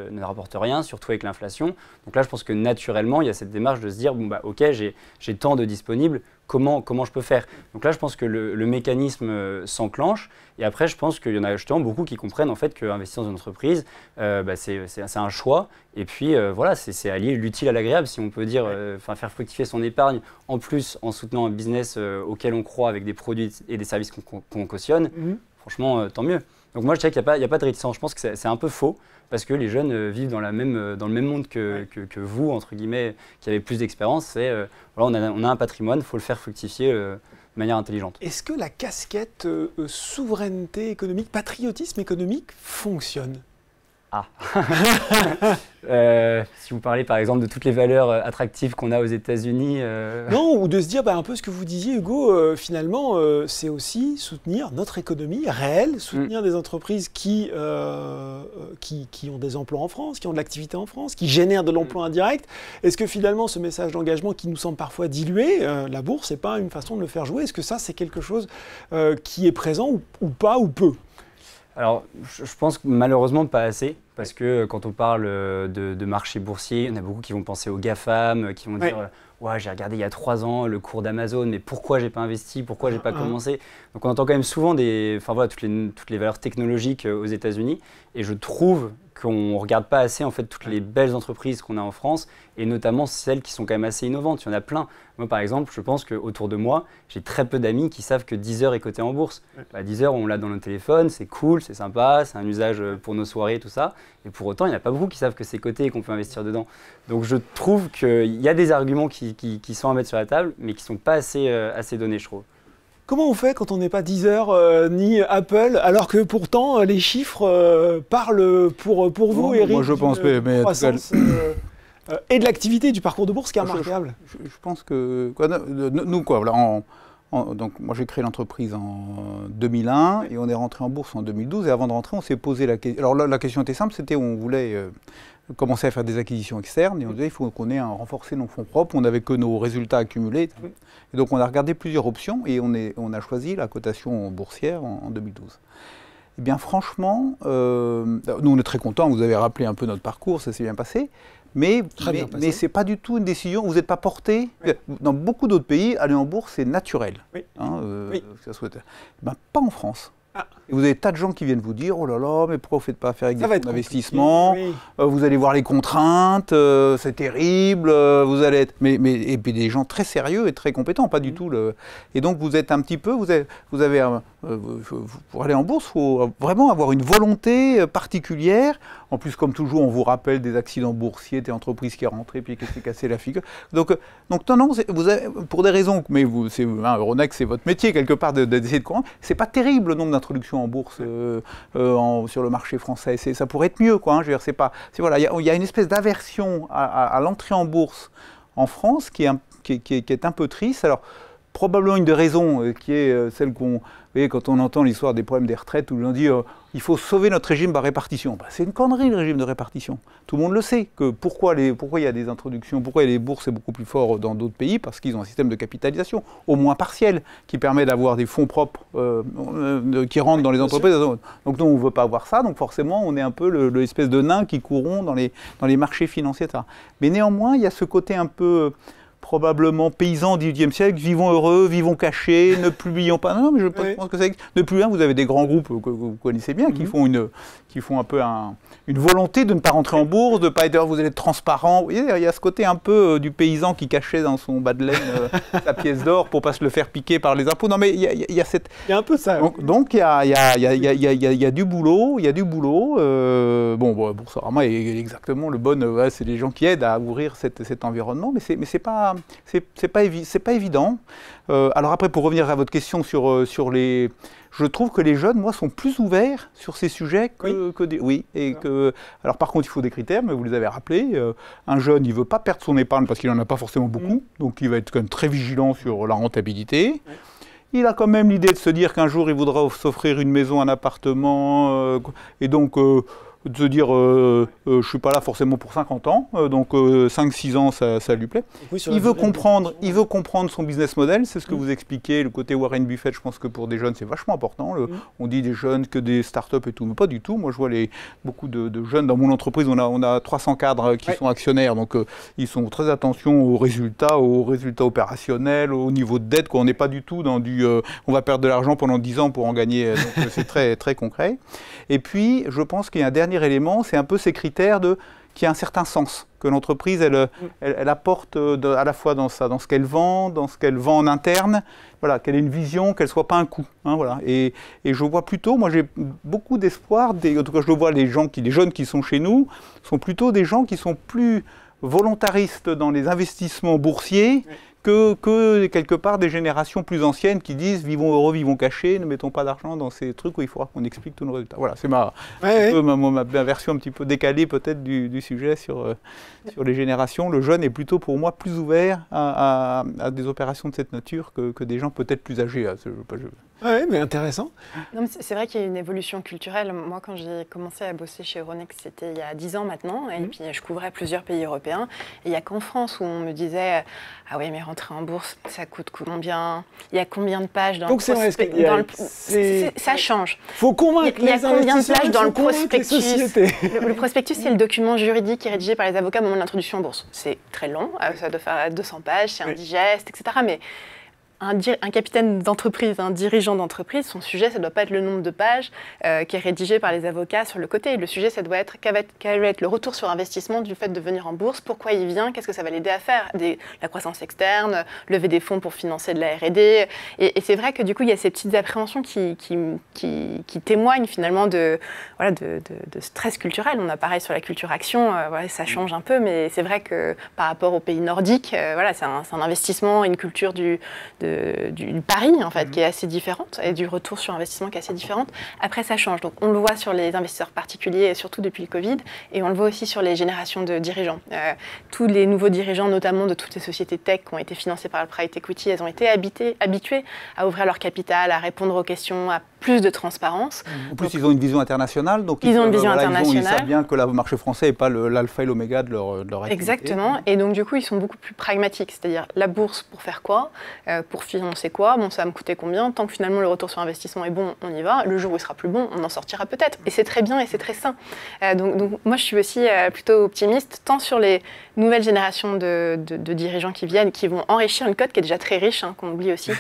rien, surtout avec l'inflation. Donc là, je pense que naturellement, il y a cette démarche de se dire, bon, bah, ok, j'ai tant de disponibles, comment je peux faire? Donc là, je pense que le mécanisme s'enclenche. Et après, je pense qu'il y en a justement beaucoup qui comprennent en fait qu'investir dans une entreprise, c'est un choix. Et puis voilà, c'est allier l'utile à l'agréable, si on peut dire, faire fructifier son épargne, en plus en soutenant un business auquel on croit avec des produits et des services qu'on cautionne. Franchement, tant mieux. Donc moi, je dirais qu'il n'y a pas de réticence. Je pense que c'est un peu faux parce que les jeunes vivent dans le même monde que vous, entre guillemets, qui avez plus d'expérience. C'est voilà, on a un patrimoine, il faut le faire fructifier de manière intelligente. Est-ce que la casquette souveraineté économique, patriotisme économique fonctionne? Ah. Si vous parlez par exemple de toutes les valeurs attractives qu'on a aux États-Unis. Non, ou de se dire un peu ce que vous disiez, Hugo, finalement, c'est aussi soutenir notre économie réelle, soutenir des entreprises qui ont des emplois en France, qui ont de l'activité en France, qui génèrent de l'emploi indirect. Est-ce que finalement, ce message d'engagement qui nous semble parfois dilué, la bourse, c'est pas une façon de le faire jouer? Est-ce que ça, c'est quelque chose qui est présent ou pas, ou peu? Alors, je pense que malheureusement pas assez, parce que quand on parle de marché boursier, il y en a beaucoup qui vont penser aux GAFAM, qui vont dire « Ouais, j'ai regardé il y a 3 ans le cours d'Amazon, mais pourquoi j'ai pas investi, pourquoi j'ai pas commencé ?» Donc on entend quand même souvent toutes les valeurs technologiques aux États-Unis, et je trouve qu'on ne regarde pas assez en fait toutes les belles entreprises qu'on a en France, et notamment celles qui sont quand même assez innovantes. Il y en a plein. Moi, par exemple, je pense qu'autour de moi, j'ai très peu d'amis qui savent que Deezer est coté en bourse. Deezer, on l'a dans nos téléphones, c'est cool, c'est sympa, c'est un usage pour nos soirées, tout ça. Et pour autant, il n'y en a pas beaucoup qui savent que c'est coté et qu'on peut investir dedans. Donc je trouve qu'il y a des arguments qui sont à mettre sur la table, mais qui ne sont pas assez donnés, je trouve. Comment on fait quand on n'est pas Deezer ni Apple, alors que pourtant les chiffres parlent pour vous, Eric? Moi je pense, mais croissance, et de l'activité du parcours de bourse qui est remarquable. Je pense que nous donc moi j'ai créé l'entreprise en 2001 et on est rentré en bourse en 2012, et avant de rentrer on s'est posé la question. Alors la question était simple, c'était on voulait commencer à faire des acquisitions externes et on disait il faut qu'on ait renforcé nos fonds propres, on n'avait que nos résultats accumulés. Et donc on a regardé plusieurs options et on a choisi la cotation boursière en 2012. Eh bien franchement, nous on est très contents, vous avez rappelé un peu notre parcours, ça s'est bien passé. Mais ce n'est pas du tout une décision, vous n'êtes pas porté. Dans beaucoup d'autres pays, aller en bourse, c'est naturel. Pas en France. Et vous avez tas de gens qui viennent vous dire « Oh là là, mais pourquoi vous ne faites pas affaire avec des fonds d'investissement ? Vous allez voir les contraintes, c'est terrible, vous allez être… » Et puis des gens très sérieux et très compétents, pas du tout… Et donc vous êtes un petit peu… pour aller en bourse, il faut vraiment avoir une volonté particulière. En plus, comme toujours, on vous rappelle des accidents boursiers, des entreprises qui sont rentrées puis qui s'est cassé la figure. Donc non, vous avez, pour des raisons, mais Euronext, c'est votre métier quelque part d'essayer de comprendre. C'est pas terrible le nombre d'introductions en bourse sur le marché français. Ça pourrait être mieux, quoi. Hein, je veux dire, voilà, il y a une espèce d'aversion à l'entrée en bourse en France qui est un peu triste. Alors probablement une des raisons qui est celle qu'on… Vous voyez, quand on entend l'histoire des problèmes des retraites, où on dit il faut sauver notre régime par répartition. C'est une connerie, le régime de répartition. Tout le monde le sait. Pourquoi il y a des introductions, pourquoi les bourses sont beaucoup plus forts dans d'autres pays? Parce qu'ils ont un système de capitalisation, au moins partiel, qui permet d'avoir des fonds propres qui rentrent dans les entreprises. Donc nous, on ne veut pas avoir ça. Donc forcément, on est un peu l'espèce de nain qui courront dans les marchés financiers. Mais néanmoins, il y a ce côté un peu… probablement paysans du XVIIIe siècle, vivons heureux, vivons cachés, ne publions pas. Non, mais je pense que c'est ne plus rien. Vous avez des grands groupes que vous connaissez bien qui font un peu une volonté de ne pas rentrer en bourse, de ne pas être, vous allez être transparent. Vous voyez, il y a ce côté un peu du paysan qui cachait dans son bas de laine sa pièce d'or pour pas se le faire piquer par les impôts. Non, mais il y a cette. Il y a un peu ça. Donc il y a du boulot, il y a du boulot. Boursorama est exactement le bon. C'est les gens qui aident à ouvrir cet environnement, mais c'est pas évident. Alors après, pour revenir à votre question sur les, je trouve que les jeunes, moi, sont plus ouverts sur ces sujets que des. Oui, et que. Alors par contre, il faut des critères, mais vous les avez rappelés. Un jeune, il ne veut pas perdre son épargne parce qu'il n'en a pas forcément beaucoup, donc il va être quand même très vigilant sur la rentabilité. Il a quand même l'idée de se dire qu'un jour, il voudra s'offrir une maison, un appartement, et donc de se dire je ne suis pas là forcément pour 50 ans, donc 5-6 ans, ça lui plaît. Il veut comprendre son business model, c'est ce que vous expliquez, le côté Warren Buffett, je pense que pour des jeunes, c'est vachement important. On dit des jeunes que des startups et tout, mais pas du tout. Moi, je vois beaucoup de jeunes dans mon entreprise, on a 300 cadres qui sont actionnaires, donc ils sont très attention aux résultats opérationnels, au niveau de dette, on n'est pas du tout dans on va perdre de l'argent pendant 10 ans pour en gagner, donc c'est très, très concret. Et puis, je pense qu'il y a un dernier élément, c'est un peu ces critères qui a un certain sens, que l'entreprise, elle apporte à la fois dans ce qu'elle vend en interne, voilà, qu'elle ait une vision, qu'elle ne soit pas un coût. Hein, voilà. Et je vois plutôt, moi j'ai beaucoup d'espoir, en tout cas je le vois, les jeunes qui sont chez nous, sont plutôt des gens qui sont plus volontaristes dans les investissements boursiers, que quelque part des générations plus anciennes qui disent vivons heureux, vivons cachés, ne mettons pas d'argent dans ces trucs où il faudra qu'on explique tous nos résultats. Voilà, c'est ma version un petit peu décalée peut-être du sujet sur les générations. Le jeune est plutôt pour moi plus ouvert à des opérations de cette nature que des gens peut-être plus âgés. Oui, mais intéressant. C'est vrai qu'il y a une évolution culturelle. Moi, quand j'ai commencé à bosser chez Euronext, c'était il y a 10 ans maintenant, et puis je couvrais plusieurs pays européens. Et il n'y a qu'en France où on me disait « Ah oui, mais rentrer en bourse, ça coûte combien? Il y a combien de pages dans le prospectus ?» Ça change. Il faut convaincre les investisseurs. Il y a combien de pages dans le prospectus? Le prospectus, c'est le document juridique qui est rédigé par les avocats au moment de l'introduction en bourse. C'est très long, ça doit faire 200 pages, c'est indigeste, etc. Mais un capitaine d'entreprise, un dirigeant d'entreprise, son sujet, ça ne doit pas être le nombre de pages qui est rédigé par les avocats sur le côté. Le sujet, ça doit être quel va être le retour sur investissement du fait de venir en bourse, pourquoi il vient, qu'est-ce que ça va l'aider à faire, la croissance externe, lever des fonds pour financer de la R&D. Et c'est vrai que du coup, il y a ces petites appréhensions qui témoignent finalement de stress culturel. On a pareil sur la culture action, ça change un peu, mais c'est vrai que par rapport aux pays nordiques, c'est un investissement, une culture du pari en fait qui est assez différente et du retour sur investissement qui est assez différente. Après ça change, donc on le voit sur les investisseurs particuliers et surtout depuis le Covid, et on le voit aussi sur les générations de dirigeants. Tous les nouveaux dirigeants, notamment de toutes ces sociétés tech qui ont été financées par le private equity, elles ont été habituées à ouvrir leur capital, à répondre aux questions, à plus de transparence. En plus, ils ont une vision internationale, donc ils ont une vision internationale. Ils savent bien que le marché français n'est pas l'alpha et l'oméga de leur activité. Exactement, et donc du coup, ils sont beaucoup plus pragmatiques, c'est-à-dire la bourse pour faire quoi, pour financer quoi, bon, ça va me coûter combien, tant que finalement le retour sur investissement est bon, on y va, le jour où il sera plus bon, on en sortira peut-être, et c'est très bien et c'est très sain. Donc moi, je suis aussi plutôt optimiste, tant sur les nouvelles générations de dirigeants qui viennent, qui vont enrichir une cote qui est déjà très riche, qu'on oublie aussi,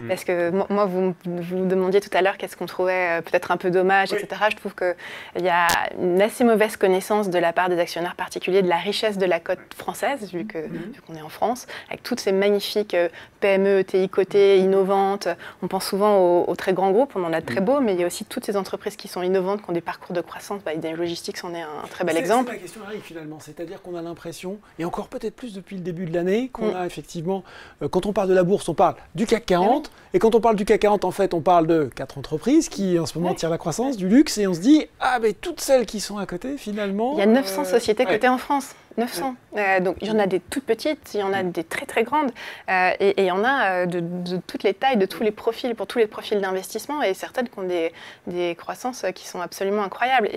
parce que moi, vous me demandiez tout à l'heure qu'est-ce qu'on trouvait peut-être un peu dommage, etc. Je trouve qu'il y a une assez mauvaise connaissance de la part des actionnaires particuliers de la richesse de la cote française, vu qu'on est en France, avec toutes ces magnifiques PME, ETI cotées, innovantes. On pense souvent aux très grands groupes, on en a de très beaux, mais il y a aussi toutes ces entreprises qui sont innovantes, qui ont des parcours de croissance. Idem Logistics en est un très bel exemple. La question arrive finalement, c'est-à-dire qu'on a l'impression, et encore peut-être plus depuis le début de l'année, qu'on a effectivement, quand on parle de la bourse, on parle du CAC 40, et quand on parle du CAC 40, en fait, on parle de 4 entreprises qui en ce moment tirent la croissance, du luxe, et on se dit, ah mais toutes celles qui sont à côté, finalement... Il y a 900 sociétés cotées en France. 900. Donc il y en a des toutes petites, il y en a des très très grandes, et il y en a de toutes les tailles, de tous les profils, pour tous les profils d'investissement, et certaines qui ont des croissances qui sont absolument incroyables.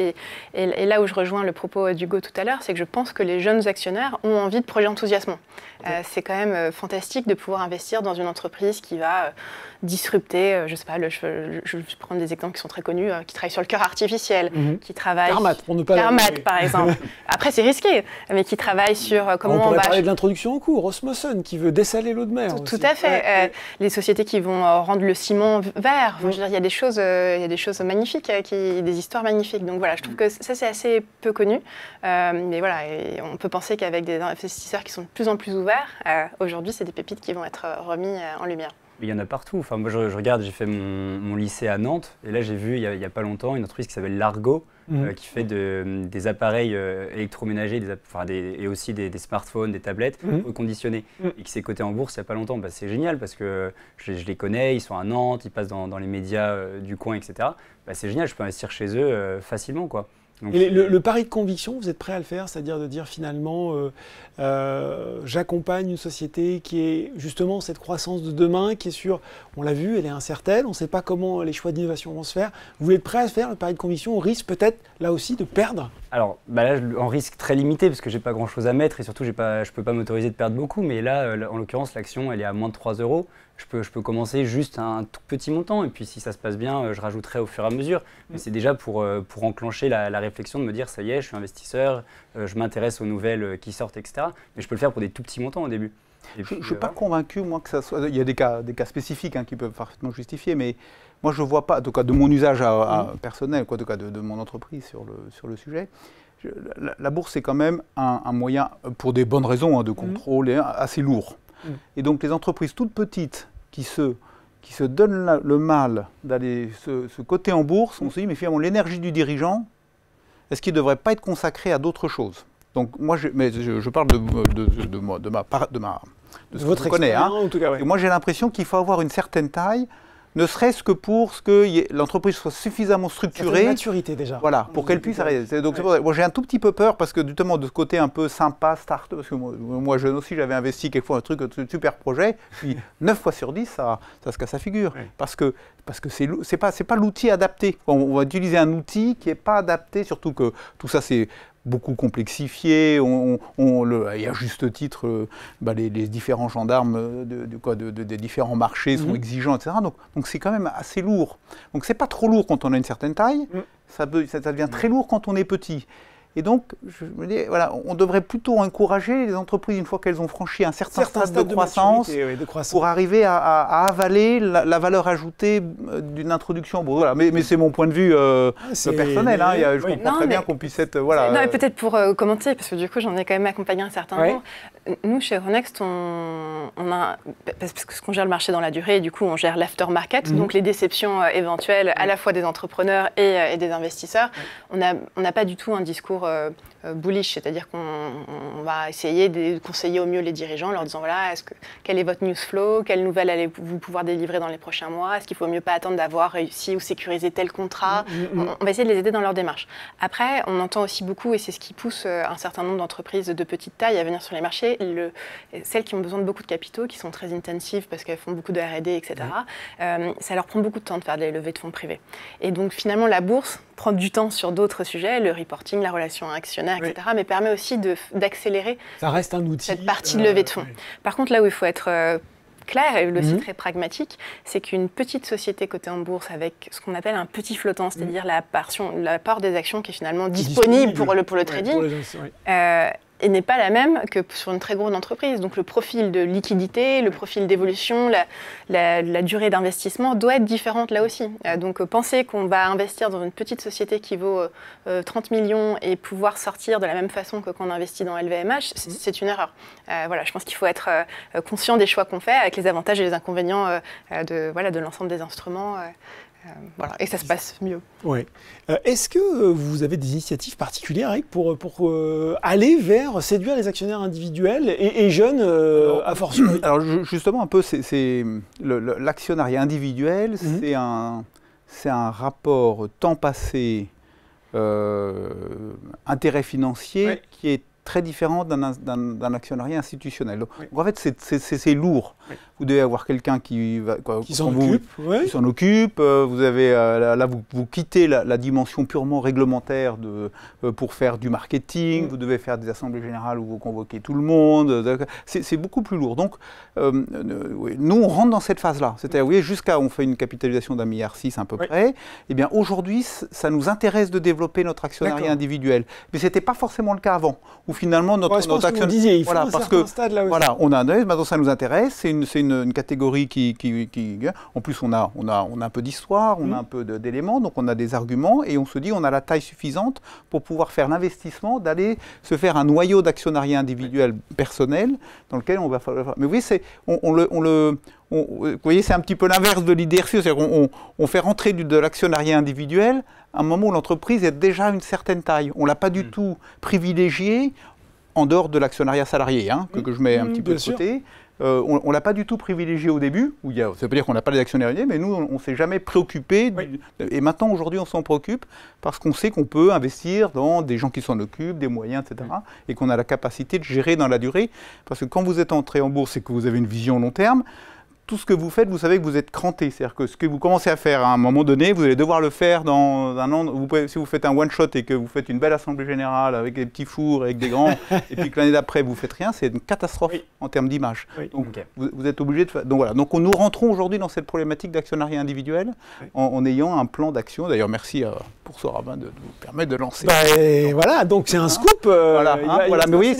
Et là où je rejoins le propos d'Hugo tout à l'heure, c'est que je pense que les jeunes actionnaires ont envie de projets enthousiasmants. C'est quand même fantastique de pouvoir investir dans une entreprise qui va disrupter, je sais pas, je vais prendre des exemples qui sont très connus, qui travaillent sur le cœur artificiel, qui travaillent... Carmat, pour ne pas... Carmat, par exemple. Après, c'est risqué, mais qui travaillent sur comment on pourrait parler de l'introduction en cours, Osmoson, qui veut dessaler l'eau de mer. Tout à fait. Les sociétés qui vont rendre le ciment vert. Enfin, je veux dire, il y a des choses magnifiques, des histoires magnifiques. Donc voilà, je trouve que ça, c'est assez peu connu. Mais voilà, et on peut penser qu'avec des investisseurs qui sont de plus en plus ouverts, aujourd'hui, c'est des pépites qui vont être remis en lumière. Il y en a partout. Enfin, moi, je regarde, j'ai fait mon lycée à Nantes, et là, j'ai vu, il n'y a pas longtemps, une entreprise qui s'appelle Largo, qui fait des appareils électroménagers, et aussi des smartphones, des tablettes reconditionnés, et qui s'est coté en bourse il n'y a pas longtemps. Bah, c'est génial, parce que je les connais, ils sont à Nantes, ils passent dans les médias du coin, etc. Bah, c'est génial, je peux investir chez eux facilement, quoi. Donc, et le pari de conviction, vous êtes prêt à le faire, c'est-à-dire de dire finalement, j'accompagne une société qui est justement cette croissance de demain, qui est sûre, on l'a vu, elle est incertaine, on ne sait pas comment les choix d'innovation vont se faire. Vous êtes prêt à faire le pari de conviction au risque peut-être là aussi de perdre? Alors là, en risque très limité, parce que j'ai pas grand-chose à mettre et surtout je peux pas m'autoriser de perdre beaucoup, mais là, en l'occurrence, l'action, elle est à moins de 3 €. Je peux commencer juste un tout petit montant et puis si ça se passe bien, je rajouterai au fur et à mesure. Mais c'est déjà pour enclencher la réflexion de me dire ça y est, je suis investisseur, je m'intéresse aux nouvelles qui sortent, etc. Mais je peux le faire pour des tout petits montants au début. Je ne suis pas convaincu, moi, que ça soit... Il y a des cas spécifiques qui peuvent parfaitement justifier, mais moi, je ne vois pas, en tout cas de mon usage personnel, en tout cas de mon entreprise sur le sujet, la bourse est quand même un moyen, pour des bonnes raisons de contrôle, assez lourd. Et donc les entreprises toutes petites qui se donnent le mal d'aller se coter en bourse, on se dit mais finalement l'énergie du dirigeant, est-ce qu'il ne devrait pas être consacré à d'autres choses? Donc moi, je parle de ce que je connais. En tout cas, ouais. Et moi j'ai l'impression qu'il faut avoir une certaine taille, ne serait-ce que pour que l'entreprise soit suffisamment structurée. Une maturité déjà. Voilà, pour qu'elle puisse arrêter. Donc moi j'ai un tout petit peu peur parce que justement de ce côté un peu sympa, start, parce que moi jeune aussi j'avais investi quelquefois un super projet, puis 9 fois sur 10 ça se casse la figure. Oui. Parce que c'est pas l'outil adapté. On va utiliser un outil qui n'est pas adapté, surtout que tout ça c'est beaucoup complexifié, et à juste titre, les différents gendarmes des différents marchés sont exigeants, etc. Donc c'est quand même assez lourd. Donc c'est pas trop lourd quand on a une certaine taille, ça devient très lourd quand on est petit. Et donc, je me dis, voilà, on devrait plutôt encourager les entreprises, une fois qu'elles ont franchi un certain stade de croissance, pour arriver à avaler la valeur ajoutée d'une introduction. Bon, voilà, mais c'est mon point de vue personnel. Je comprends très bien qu'on puisse être... Voilà, non, mais peut-être pour commenter, parce que du coup, j'en ai quand même accompagné un certain nombre. Nous, chez Euronext, on a... Parce qu'on gère le marché dans la durée, et du coup, on gère l'aftermarket, donc les déceptions éventuelles à la fois des entrepreneurs et des investisseurs. On n'a pas du tout un discours bullish, c'est-à-dire qu'on va essayer de conseiller au mieux les dirigeants en leur disant voilà, quel est votre news flow, quelles nouvelles allez-vous pouvoir délivrer dans les prochains mois, est-ce qu'il faut mieux pas attendre d'avoir réussi ou sécurisé tel contrat. On va essayer de les aider dans leur démarche. Après, on entend aussi beaucoup, et c'est ce qui pousse un certain nombre d'entreprises de petite taille à venir sur les marchés, celles qui ont besoin de beaucoup de capitaux, qui sont très intensives parce qu'elles font beaucoup de R&D, etc. Ça leur prend beaucoup de temps de faire des levées de fonds privés. Et donc finalement, la bourse prend du temps sur d'autres sujets, le reporting, la relation actionnaire, etc., mais permet aussi d'accélérer cette partie de levée de fonds. Par contre, là où il faut être clair et aussi très pragmatique, c'est qu'une petite société cotée en bourse avec ce qu'on appelle un petit flottant, c'est-à-dire la part des actions qui est finalement disponible pour le trading, et n'est pas la même que sur une très grosse entreprise. Donc le profil de liquidité, le profil d'évolution, la durée d'investissement doit être différente là aussi. Donc penser qu'on va investir dans une petite société qui vaut 30 millions et pouvoir sortir de la même façon que quand on investit dans LVMH, c'est une erreur. Voilà, je pense qu'il faut être conscient des choix qu'on fait avec les avantages et les inconvénients de l'ensemble des instruments. Voilà, et ça se passe mieux. Ouais. Est-ce que vous avez des initiatives particulières pour aller vers séduire les actionnaires individuels et jeunes à fortiori? Alors justement, un peu, l'actionnariat individuel, c'est un rapport temps passé, intérêt financier qui est très différent d'un actionnariat institutionnel. Donc, en fait, c'est lourd. Vous devez avoir quelqu'un qui s'en occupe. Vous avez là, vous quittez la dimension purement réglementaire pour faire du marketing. Vous devez faire des assemblées générales où vous convoquez tout le monde. C'est beaucoup plus lourd. Donc, nous, on rentre dans cette phase-là. C'est-à-dire, vous voyez, on fait une capitalisation d'1,6 milliard à peu près. Eh bien, aujourd'hui, ça nous intéresse de développer notre actionnariat individuel. Mais ce n'était pas forcément le cas avant. Où finalement notre action. Il faut un certain stade là aussi. Voilà, on a un œil, maintenant ça nous intéresse. C'est une catégorie qui en plus on a un peu d'histoire, on a un peu d'éléments, donc on a des arguments et on se dit on a la taille suffisante pour pouvoir faire l'investissement d'aller se faire un noyau d'actionnariat individuel personnel dans lequel on va falloir. Mais oui, vous voyez, c'est un petit peu l'inverse de l'idée reçue, c'est-à-dire qu'on fait rentrer de l'actionnariat individuel à un moment où l'entreprise est déjà une certaine taille. On ne l'a pas du tout privilégié en dehors de l'actionnariat salarié, que je mets un petit peu de côté. On ne l'a pas du tout privilégié au début, ça ne veut pas dire qu'on n'a pas les actionnaires, mais nous, on ne s'est jamais préoccupé. Et maintenant, aujourd'hui, on s'en préoccupe parce qu'on sait qu'on peut investir dans des gens qui s'en occupent, des moyens, etc. Et qu'on a la capacité de gérer dans la durée. Parce que quand vous êtes entré en bourse et que vous avez une vision long terme, tout ce que vous faites, vous savez que vous êtes cranté. C'est-à-dire que ce que vous commencez à faire à un moment donné, vous allez devoir le faire dans un an. Si vous faites un one-shot et que vous faites une belle assemblée générale avec des petits fours, avec des grands, et puis que l'année d'après, vous ne faites rien, c'est une catastrophe en termes d'image. Donc, vous êtes obligé de faire... Donc, voilà. Donc, nous rentrons aujourd'hui dans cette problématique d'actionnariat individuel en ayant un plan d'action. D'ailleurs, merci pour Sorabin de nous permettre de lancer. Voilà, donc c'est un scoop. Mais oui,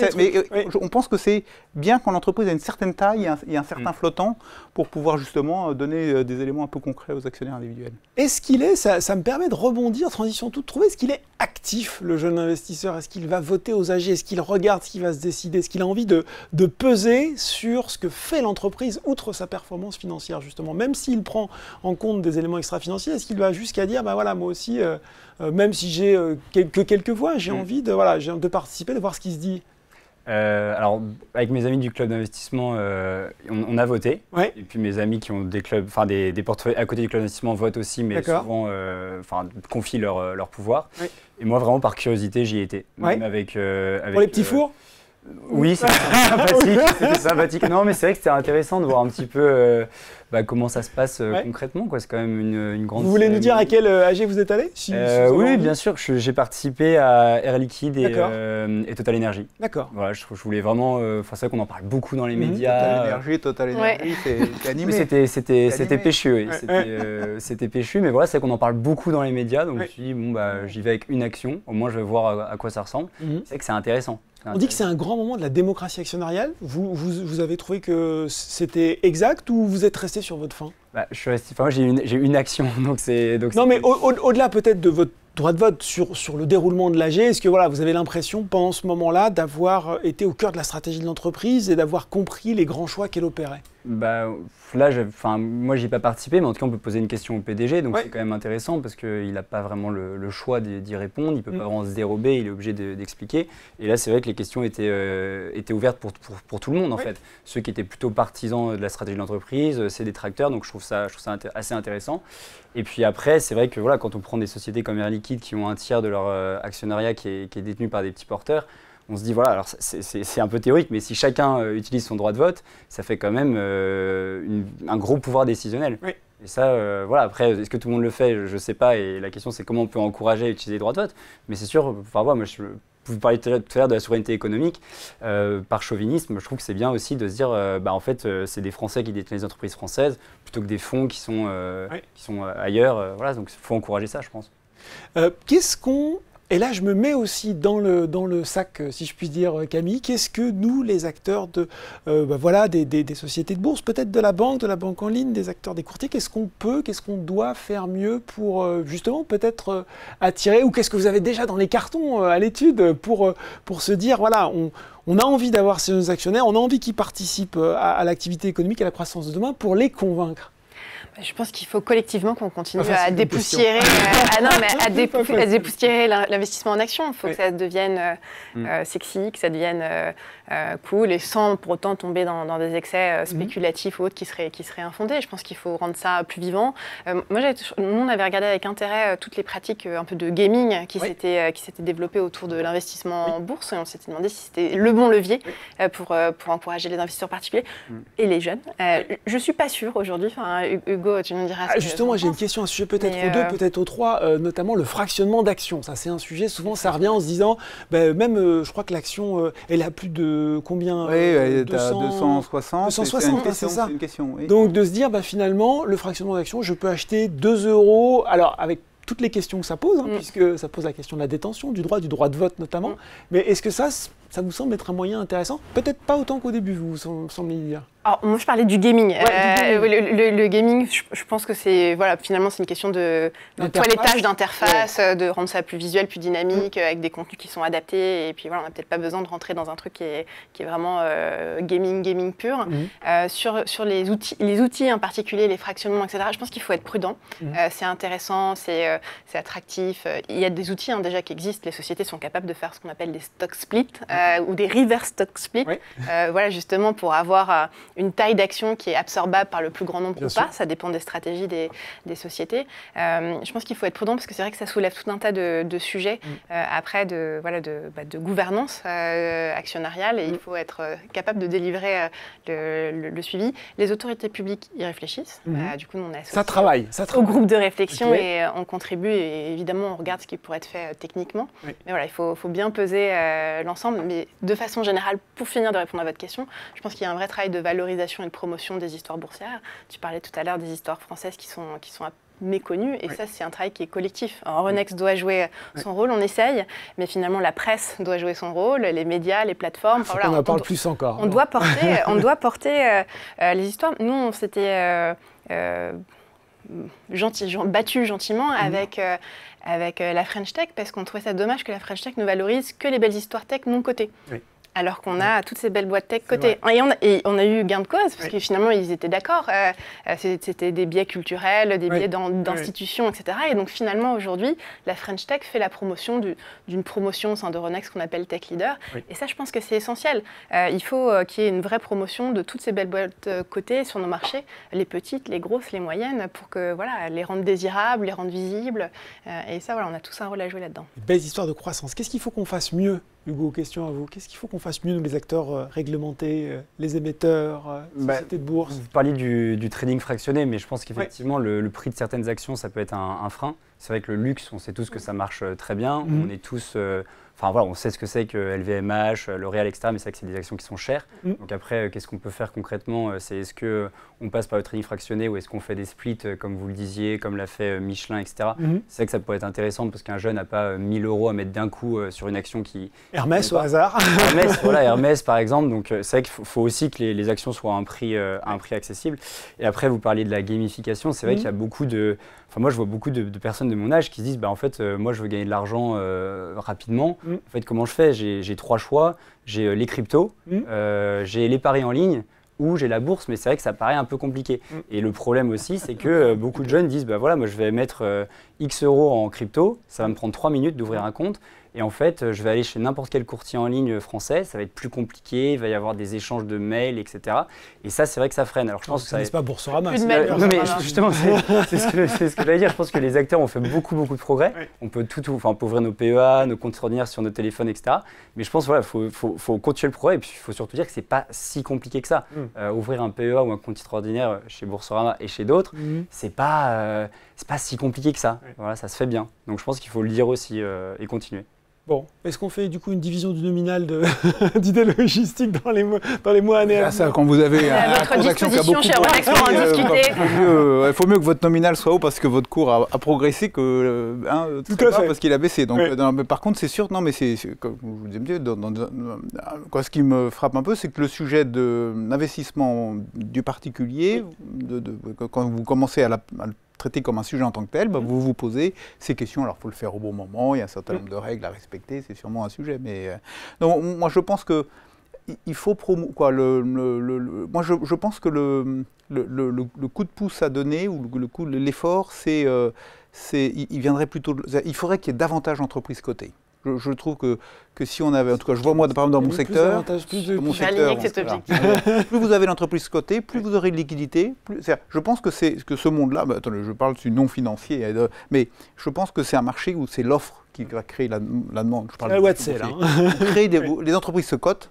on pense que c'est bien quand l'entreprise a une certaine taille et un certain flottant pour pouvoir justement donner des éléments un peu concrets aux actionnaires individuels. Est-ce qu'il est, ça me permet de rebondir, transition toute trouvée, est-ce qu'il est actif, le jeune investisseur? Est-ce qu'il va voter aux AG? Est-ce qu'il regarde ce qui va se décider? Est-ce qu'il a envie de peser sur ce que fait l'entreprise, outre sa performance financière, justement? Même s'il prend en compte des éléments extra-financiers, est-ce qu'il va jusqu'à dire, voilà, moi aussi, même si j'ai quelques voix, j'ai envie de participer, de voir ce qui se dit? Alors, avec mes amis du club d'investissement, on a voté. Et puis mes amis qui ont des clubs, enfin des portefeuilles à côté du club d'investissement votent aussi, mais souvent confient leur pouvoir. Et moi, vraiment par curiosité, j'y étais. Même avec pour les petits fours. Oui, c'était sympathique. Non, mais c'est vrai que c'était intéressant de voir un petit peu comment ça se passe concrètement. C'est quand même une grande... Vous voulez nous dire à quel AG vous êtes allé Oui, bien sûr. J'ai participé à Air Liquide et Total Energy. D'accord. Voilà, je voulais vraiment... c'est vrai qu'on en parle beaucoup dans les médias. Total Energy, c'est animé. C'était péchu, c'était péchu, mais voilà, c'est vrai qu'on en parle beaucoup dans les médias. Donc je me suis dit, j'y vais avec une action. Au moins, je vais voir à quoi ça ressemble. C'est vrai que c'est intéressant. On dit que c'est un grand moment de la démocratie actionnariale. Vous avez trouvé que c'était exact ou vous êtes resté sur votre fin? Je suis resté. Moi, j'ai une action, donc c'est. Non, mais au-delà peut-être de votre droit de vote sur le déroulement de l'AG, est-ce que vous avez l'impression pendant ce moment-là d'avoir été au cœur de la stratégie de l'entreprise et d'avoir compris les grands choix qu'elle opérait? Là, moi, j'y ai pas participé, mais en tout cas, on peut poser une question au PDG, donc c'est quand même intéressant parce qu'il n'a pas vraiment le choix d'y répondre, il ne peut pas vraiment se dérober, il est obligé d'expliquer. Et là, c'est vrai que les questions étaient ouvertes pour tout le monde, en fait. Ceux qui étaient plutôt partisans de la stratégie de l'entreprise, ses détracteurs, donc je trouve ça assez intéressant. Et puis après, c'est vrai que quand on prend des sociétés comme Air Liquide qui ont un tiers de leur actionnariat qui est détenu par des petits porteurs, on se dit, alors c'est un peu théorique, mais si chacun utilise son droit de vote, ça fait quand même un gros pouvoir décisionnel. Et ça, après, est-ce que tout le monde le fait? Je ne sais pas, et la question c'est comment on peut encourager à utiliser les droits de vote. Mais c'est sûr, moi, vous parliez tout à l'heure de la souveraineté économique, par chauvinisme, je trouve que c'est bien aussi de se dire, en fait, c'est des Français qui détiennent les entreprises françaises, plutôt que des fonds qui sont ailleurs. Donc il faut encourager ça, je pense. Et là, je me mets aussi dans le sac, si je puis dire, Camille. Qu'est-ce que nous, les acteurs des sociétés de bourse, peut-être de la banque en ligne, des acteurs des courtiers, qu'est-ce qu'on doit faire mieux pour justement peut-être attirer, ou qu'est-ce que vous avez déjà dans les cartons à l'étude pour se dire, on a envie d'avoir ces actionnaires, on a envie qu'ils participent à l'activité économique, à la croissance de demain, pour les convaincre? Je pense qu'il faut collectivement qu'on continue à dépoussiérer, dépoussiérer l'investissement en action. Il faut que ça devienne sexy, que ça devienne cool, et sans pour autant tomber dans des excès spéculatifs ou autres qui seraient infondés. Je pense qu'il faut rendre ça plus vivant. Nous, on avait regardé avec intérêt toutes les pratiques un peu de gaming qui s'étaient développées autour de l'investissement en bourse, et on s'était demandé si c'était le bon levier pour encourager les investisseurs particuliers et les jeunes. Je ne suis pas sûre aujourd'hui. Hugo, tu nous diras. Justement, j'ai une question à ce sujet, peut-être aux deux, peut-être aux trois, notamment le fractionnement d'actions. Ça, c'est un sujet, souvent, ça revient en se disant, je crois que l'action, elle a plus de combien? Oui, elle est à 260. 260, c'est ça. C'est une question, oui. Donc, de se dire, finalement, le fractionnement d'actions, je peux acheter 2 €, alors avec toutes les questions que ça pose, puisque ça pose la question de la détention, du droit de vote notamment. Mais est-ce que ça, ça vous semble être un moyen intéressant? Peut-être pas autant qu'au début, vous semblez dire. Alors, moi, je parlais du gaming. Ouais, Le gaming, je pense que c'est, voilà, finalement, c'est une question de toilettage, d'interface, de rendre ça plus visuel, plus dynamique, avec des contenus qui sont adaptés. Et puis voilà, on n'a peut-être pas besoin de rentrer dans un truc qui est vraiment gaming pur. Sur les outils en particulier, les fractionnements, etc., je pense qu'il faut être prudent. C'est intéressant, c'est attractif. Il y a des outils déjà qui existent. Les sociétés sont capables de faire ce qu'on appelle des stock splits ou des reverse stock splits. Voilà, justement, pour avoir une taille d'action qui est absorbable par le plus grand nombre ou pas. Ça dépend des stratégies des sociétés. Je pense qu'il faut être prudent parce que c'est vrai que ça soulève tout un tas de sujets après de gouvernance actionnariale et il faut être capable de délivrer le suivi. Les autorités publiques y réfléchissent. Du coup, on est ça travaille au groupe de réflexion et on contribue et évidemment on regarde ce qui pourrait être fait techniquement. Mais voilà, il faut bien peser l'ensemble. Mais de façon générale, pour finir de répondre à votre question, je pense qu'il y a un vrai travail de valorisation et de promotion des histoires boursières. Tu parlais tout à l'heure des histoires françaises qui sont méconnues et ça c'est un travail qui est collectif. Euronext doit jouer son rôle, on essaye, mais finalement la presse doit jouer son rôle, les médias, les plateformes. On en parle plus encore. On doit porter les histoires. Nous on s'était battu gentiment avec la French Tech parce qu'on trouvait ça dommage que la French Tech ne valorise que les belles histoires tech non cotées. Alors qu'on a toutes ces belles boîtes tech cotées. Et on a eu gain de cause, parce que finalement, ils étaient d'accord. C'était des biais culturels, des biais d'institutions, etc. Et donc finalement, aujourd'hui, la French Tech fait la promotion d'une promotion au sein d'Euronext qu'on appelle Tech Leader. Et ça, je pense que c'est essentiel. Il faut qu'il y ait une vraie promotion de toutes ces belles boîtes cotées sur nos marchés, les petites, les grosses, les moyennes, pour que les rendre désirables, les rendre visibles. Et ça, on a tous un rôle à jouer là-dedans. Belles histoires de croissance. Qu'est-ce qu'il faut qu'on fasse mieux, Hugo, question à vous. Qu'est-ce qu'il faut qu'on fasse mieux, nous, les acteurs réglementés, les émetteurs, sociétés de bourse? Vous parliez du trading fractionné, mais je pense qu'effectivement, le prix de certaines actions, ça peut être un frein. C'est vrai que le luxe, on sait tous que ça marche très bien. On est tous... on sait ce que c'est que LVMH, L'Oréal, etc. Mais c'est vrai que c'est des actions qui sont chères. Donc après, qu'est-ce qu'on peut faire concrètement? Est-ce qu'on passe par le trading fractionné ou est-ce qu'on fait des splits, comme vous le disiez, comme l'a fait Michelin, etc. C'est vrai que ça pourrait être intéressant parce qu'un jeune n'a pas 1 000 € à mettre d'un coup sur une action qui... Hermès au hasard. Hermès par exemple. Donc c'est vrai qu'il faut aussi que les actions soient à un prix accessible. Et après, vous parliez de la gamification. C'est vrai qu'il y a beaucoup de... moi, je vois beaucoup de personnes de mon âge qui se disent, en fait, moi, je veux gagner de l'argent rapidement. En fait, comment je fais? J'ai 3 choix. J'ai les cryptos, j'ai les paris en ligne ou j'ai la bourse, mais c'est vrai que ça paraît un peu compliqué. Et le problème aussi, c'est que beaucoup de jeunes disent, moi, je vais mettre X € en crypto, ça va me prendre 3 minutes d'ouvrir un compte. Et en fait, je vais aller chez n'importe quel courtier en ligne français, ça va être plus compliqué, il va y avoir des échanges de mails, etc. Et ça, c'est vrai que ça freine. Alors, je pense que ça n'est pas Boursorama. Non, mais justement, c'est ce que j'allais dire. Je pense que les acteurs ont fait beaucoup de progrès. On peut on peut ouvrir nos PEA, nos comptes ordinaires sur nos téléphones, etc. Mais je pense faut continuer le progrès. Et puis, il faut surtout dire que c'est pas si compliqué que ça. Ouvrir un PEA ou un compte ordinaire chez Boursorama et chez d'autres, c'est pas si compliqué que ça. Voilà, ça se fait bien. Donc, je pense qu'il faut le dire aussi et continuer. Bon, est-ce qu'on fait du coup une division du nominal d'idées logistiques dans les mois années à venir? Ça, quand vous avez une transaction qui a beaucoup il faut mieux que votre nominal soit haut parce que votre cours a progressé que parce qu'il a baissé. Donc, mais par contre, c'est sûr, comme je vous disais, ce qui me frappe un peu, c'est que le sujet de l'investissement du particulier, quand vous commencez à le traiter comme un sujet en tant que tel, vous vous posez ces questions. Alors, il faut le faire au bon moment, il y a un certain nombre de règles à respecter, c'est sûrement un sujet. Mais donc, moi, je pense que il faut moi, je pense que le coup de pouce à donner ou l'effort, il viendrait plutôt. Il faudrait qu'il y ait davantage d'entreprises cotées. Je trouve que si on avait, en tout cas, je vois moi par exemple dans mon secteur, plus vous avez l'entreprise cotée, plus vous aurez de liquidité. Je pense que ce monde-là, attendez, je parle du non financier, mais je pense que c'est un marché où c'est l'offre qui va créer la demande. La loi de sel. Les entreprises se cotent.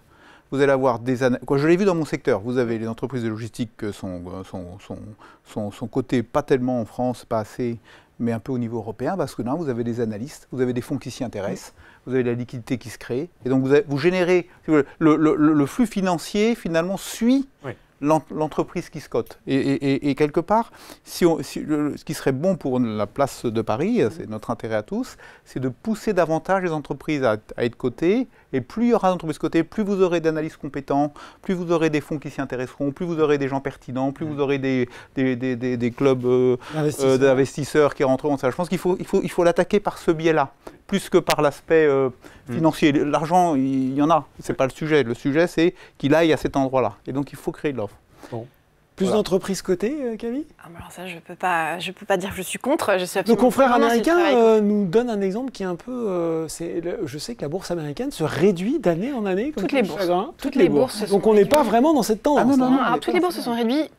Vous allez avoir des je l'ai vu dans mon secteur. Vous avez les entreprises de logistique qui sont cotées pas tellement en France, pas assez, mais un peu au niveau européen, parce que là, vous avez des analystes, vous avez des fonds qui s'y intéressent, vous avez de la liquidité qui se crée, et donc vous générez le flux financier finalement suit l'entreprise qui se cote. Et quelque part, ce qui serait bon pour la place de Paris, c'est notre intérêt à tous, c'est de pousser davantage les entreprises à être cotées. Et plus il y aura d'entreprises cotées, plus vous aurez d'analystes compétents, plus vous aurez des fonds qui s'y intéresseront, plus vous aurez des gens pertinents, plus vous aurez des clubs d'investisseurs qui rentreront. Je pense qu'il faut l'attaquer par ce biais-là, plus que par l'aspect financier. L'argent, il y en a, ce n'est pas le sujet. Le sujet, c'est qu'il aille à cet endroit-là. Et donc, il faut créer de l'offre. Bon. Plus d'entreprises cotées, Camille? Alors ça, je peux pas dire que je suis contre. Nos confrères américains nous donnent un exemple qui est un peu... je sais que la bourse américaine se réduit d'année en année. Comme toutes les bourses. Toutes les bourses. Donc on n'est pas vraiment dans cette tendance. Ah non, toutes les bourses se sont réduites.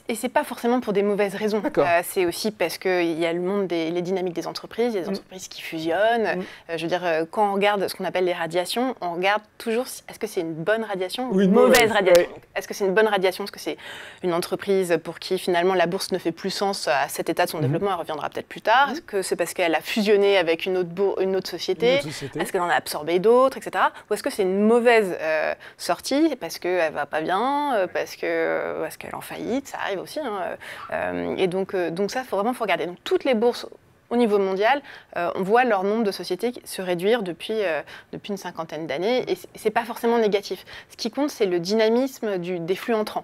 Et c'est pas forcément pour des mauvaises raisons. C'est aussi parce qu'il y a le monde les dynamiques des entreprises, il y a des entreprises qui fusionnent. Je veux dire, quand on regarde ce qu'on appelle les radiations, on regarde toujours est-ce que c'est une bonne radiation ou une mauvaise radiation. Est-ce que c'est une bonne radiation? Est-ce que c'est une entreprise pour qui finalement la bourse ne fait plus sens à cet état de son développement, elle reviendra peut-être plus tard? Est-ce que c'est parce qu'elle a fusionné avec une autre société? Est-ce qu'elle en a absorbé d'autres, etc. Ou est-ce que c'est une mauvaise sortie parce qu'elle va pas bien, parce qu'elle en faillite? Ça arrive aussi. Et donc ça, faut regarder. Donc toutes les bourses au niveau mondial, on voit leur nombre de sociétés se réduire depuis une cinquantaine d'années. Et ce n'est pas forcément négatif. Ce qui compte, c'est le dynamisme des flux entrants.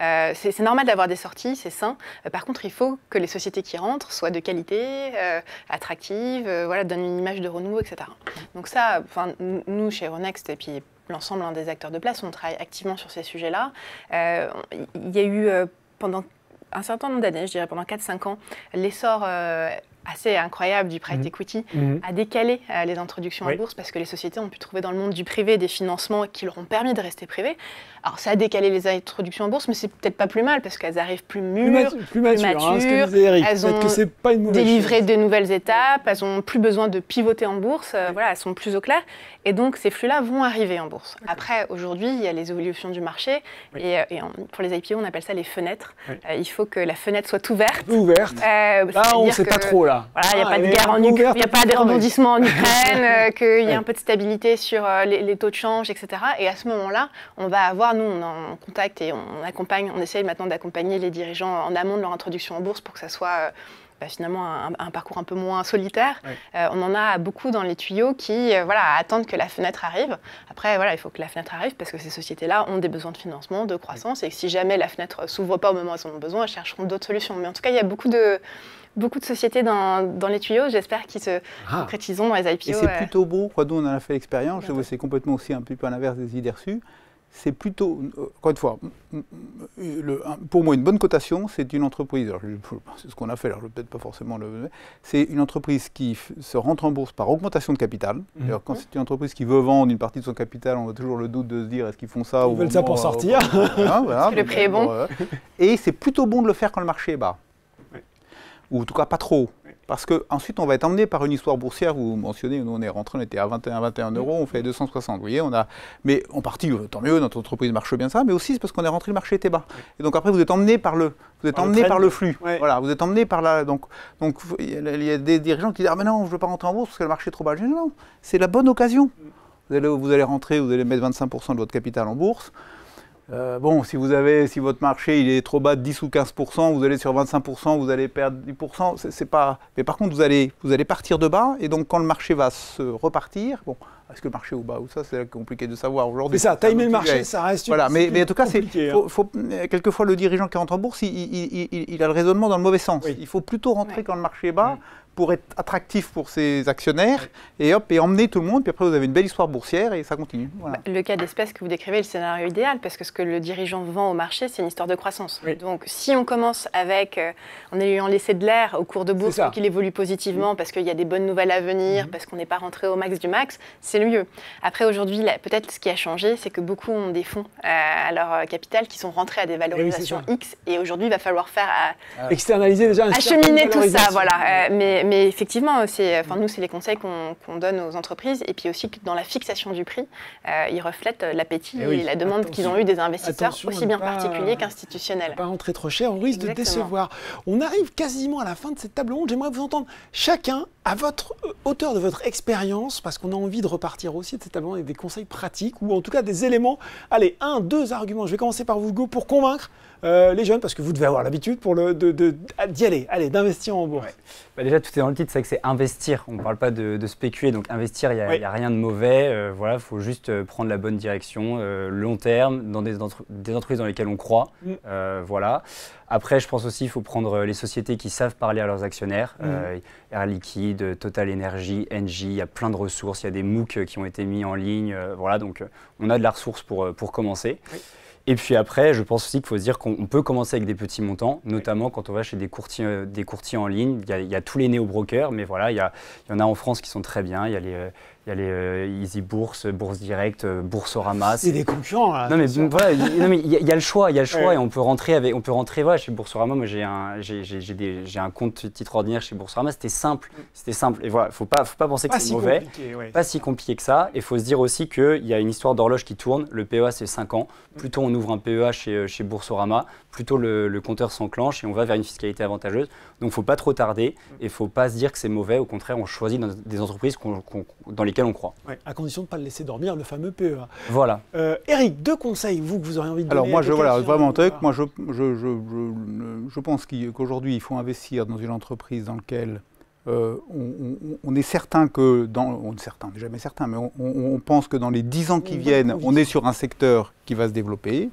C'est normal d'avoir des sorties, c'est sain. Par contre, il faut que les sociétés qui rentrent soient de qualité, attractives, donnent une image de renouveau, etc. Donc ça, nous, chez Euronext, et puis l'ensemble des acteurs de place, on travaille activement sur ces sujets-là. Il y a eu, pendant un certain nombre d'années, je dirais pendant 4-5 ans, l'essor assez incroyable du private equity a décalé les introductions en bourse parce que les sociétés ont pu trouver dans le monde du privé des financements qui leur ont permis de rester privées. Alors ça a décalé les introductions en bourse, mais c'est peut-être pas plus mal parce qu'elles arrivent plus mûres, plus matures, elles ont délivré de nouvelles étapes, elles ont plus besoin de pivoter en bourse, elles sont plus au clair. Et donc ces flux-là vont arriver en bourse. Après, aujourd'hui, il y a les évolutions du marché et pour les IPO, on appelle ça les fenêtres. Il faut que la fenêtre soit ouverte. Là, on ne sait pas trop là. Voilà, il n'y a pas de guerre en Ukraine, il n'y a pas des rebondissements en Ukraine, qu'il y a un peu de stabilité sur les taux de change, etc. Et à ce moment-là, on va avoir, nous, on est en contact et on essaye maintenant d'accompagner les dirigeants en amont de leur introduction en bourse pour que ça soit finalement un parcours un peu moins solitaire. On en a beaucoup dans les tuyaux qui attendent que la fenêtre arrive. Après, il faut que la fenêtre arrive parce que ces sociétés-là ont des besoins de financement, de croissance, et que si jamais la fenêtre ne s'ouvre pas au moment où elles en ont besoin, elles chercheront d'autres solutions. Mais en tout cas, il y a beaucoup de sociétés dans les tuyaux, j'espère qu'ils se concrétiseront dans les IPO. Et c'est plutôt beau, nous on en a fait l'expérience, c'est complètement aussi un peu à l'inverse des idées reçues. C'est plutôt, encore une fois, pour moi une bonne cotation, c'est une entreprise, c'est ce qu'on a fait, alors peut-être pas forcément c'est une entreprise qui se rentre en bourse par augmentation de capital. Quand c'est une entreprise qui veut vendre une partie de son capital, on a toujours le doute de se dire est-ce qu'ils font ça Ils veulent ça pour sortir. Le prix est bon. Et c'est plutôt bon de le faire quand le marché est bas. Ou en tout cas pas trop. Parce qu'ensuite, on va être emmené par une histoire boursière. Vous mentionnez, nous, on est rentré, on était à 21 euros, on fait 260. Vous voyez, mais en partie, tant mieux, notre entreprise marche bien ça, mais aussi c'est parce qu'on est rentré, le marché était bas. Et donc après, vous êtes emmené par le flux. Voilà, vous êtes emmené par la. Donc il y a des dirigeants qui disent ah mais non, je ne veux pas rentrer en bourse parce que le marché est trop bas. Je dis non, c'est la bonne occasion. Vous allez rentrer, vous allez mettre 25% de votre capital en bourse. Si votre marché il est trop bas de 10 ou 15%, vous allez sur 25%, vous allez perdre 10%, c'est pas... Mais par contre, vous allez partir de bas, et donc quand le marché va se repartir, est-ce que le marché est au bas ou ça, c'est compliqué de savoir aujourd'hui. C'est ça, timer le marché, ça reste mais en tout cas, quelquefois, le dirigeant qui rentre en bourse, il a le raisonnement dans le mauvais sens. Il faut plutôt rentrer quand le marché est bas, pour être attractif pour ses actionnaires, et emmener tout le monde, puis après vous avez une belle histoire boursière, et ça continue. Voilà. Le cas d'espèce que vous décrivez est le scénario idéal, parce que ce que le dirigeant vend au marché, c'est une histoire de croissance. Donc si on commence en ayant laissé de l'air au cours de bourse, pour qu'il évolue positivement, parce qu'il y a des bonnes nouvelles à venir, parce qu'on n'est pas rentré au max du max, c'est le mieux. Après aujourd'hui, peut-être ce qui a changé, c'est que beaucoup ont des fonds à leur capital qui sont rentrés à des valorisations X, et aujourd'hui il va falloir faire... externaliser déjà un acheminer tout ça, voilà. Mais effectivement, nous, c'est les conseils qu'on donne aux entreprises. Et puis aussi que dans la fixation du prix, ils reflètent l'appétit et la demande qu'ils ont eu des investisseurs, aussi bien particuliers qu'institutionnels. Pas rentrer trop cher, on risque de décevoir. On arrive quasiment à la fin de cette table ronde. J'aimerais vous entendre chacun à votre hauteur de votre expérience, parce qu'on a envie de repartir aussi de cette table ronde avec des conseils pratiques ou en tout cas des éléments. Allez, 2 arguments. Je vais commencer par vous, Hugo, pour convaincre les jeunes, parce que vous devez avoir l'habitude d'y aller, d'investir en bourse. Ouais. Déjà, tout est dans le titre, c'est que c'est investir. On ne parle pas de spéculer, donc investir, il n'y a rien de mauvais. Voilà, il faut juste prendre la bonne direction, long terme, dans des entreprises dans lesquelles on croit. Voilà. Après, je pense aussi qu'il faut prendre les sociétés qui savent parler à leurs actionnaires. Air Liquide, Total Energy, Engie, il y a plein de ressources. Il y a des MOOC qui ont été mis en ligne. Voilà, donc on a de la ressource pour commencer. Oui. Et puis après, je pense aussi qu'il faut se dire qu'on peut commencer avec des petits montants, notamment quand on va chez des courtiers en ligne. Il y a tous les néo-brokers, mais voilà, il y en a en France qui sont très bien. Il y a les Easy Bourse, Bourse Direct, Boursorama. C'est des concurrents là. Non mais voilà, il y a le choix, et on peut rentrer voilà, chez Boursorama. Moi j'ai un compte titre ordinaire chez Boursorama. C'était simple. Et voilà, faut pas penser que c'est mauvais. Pas si compliqué que ça. Et faut se dire aussi qu'il y a une histoire d'horloge qui tourne. Le PEA c'est 5 ans. Plutôt on ouvre un PEA chez Boursorama, plutôt le compteur s'enclenche et on va vers une fiscalité avantageuse. Donc faut pas trop tarder et faut pas se dire que c'est mauvais. Au contraire, on choisit des entreprises dans lesquelles on croit. Ouais, à condition de ne pas le laisser dormir, le fameux PEA. Voilà. Eric, 2 conseils, vous, que vous auriez envie de donner. Alors moi, je pense qu'aujourd'hui, il faut investir dans une entreprise dans laquelle on est certain que, on n'est jamais certain, mais on pense que dans les 10 ans qui viennent, on est sur un secteur qui va se développer.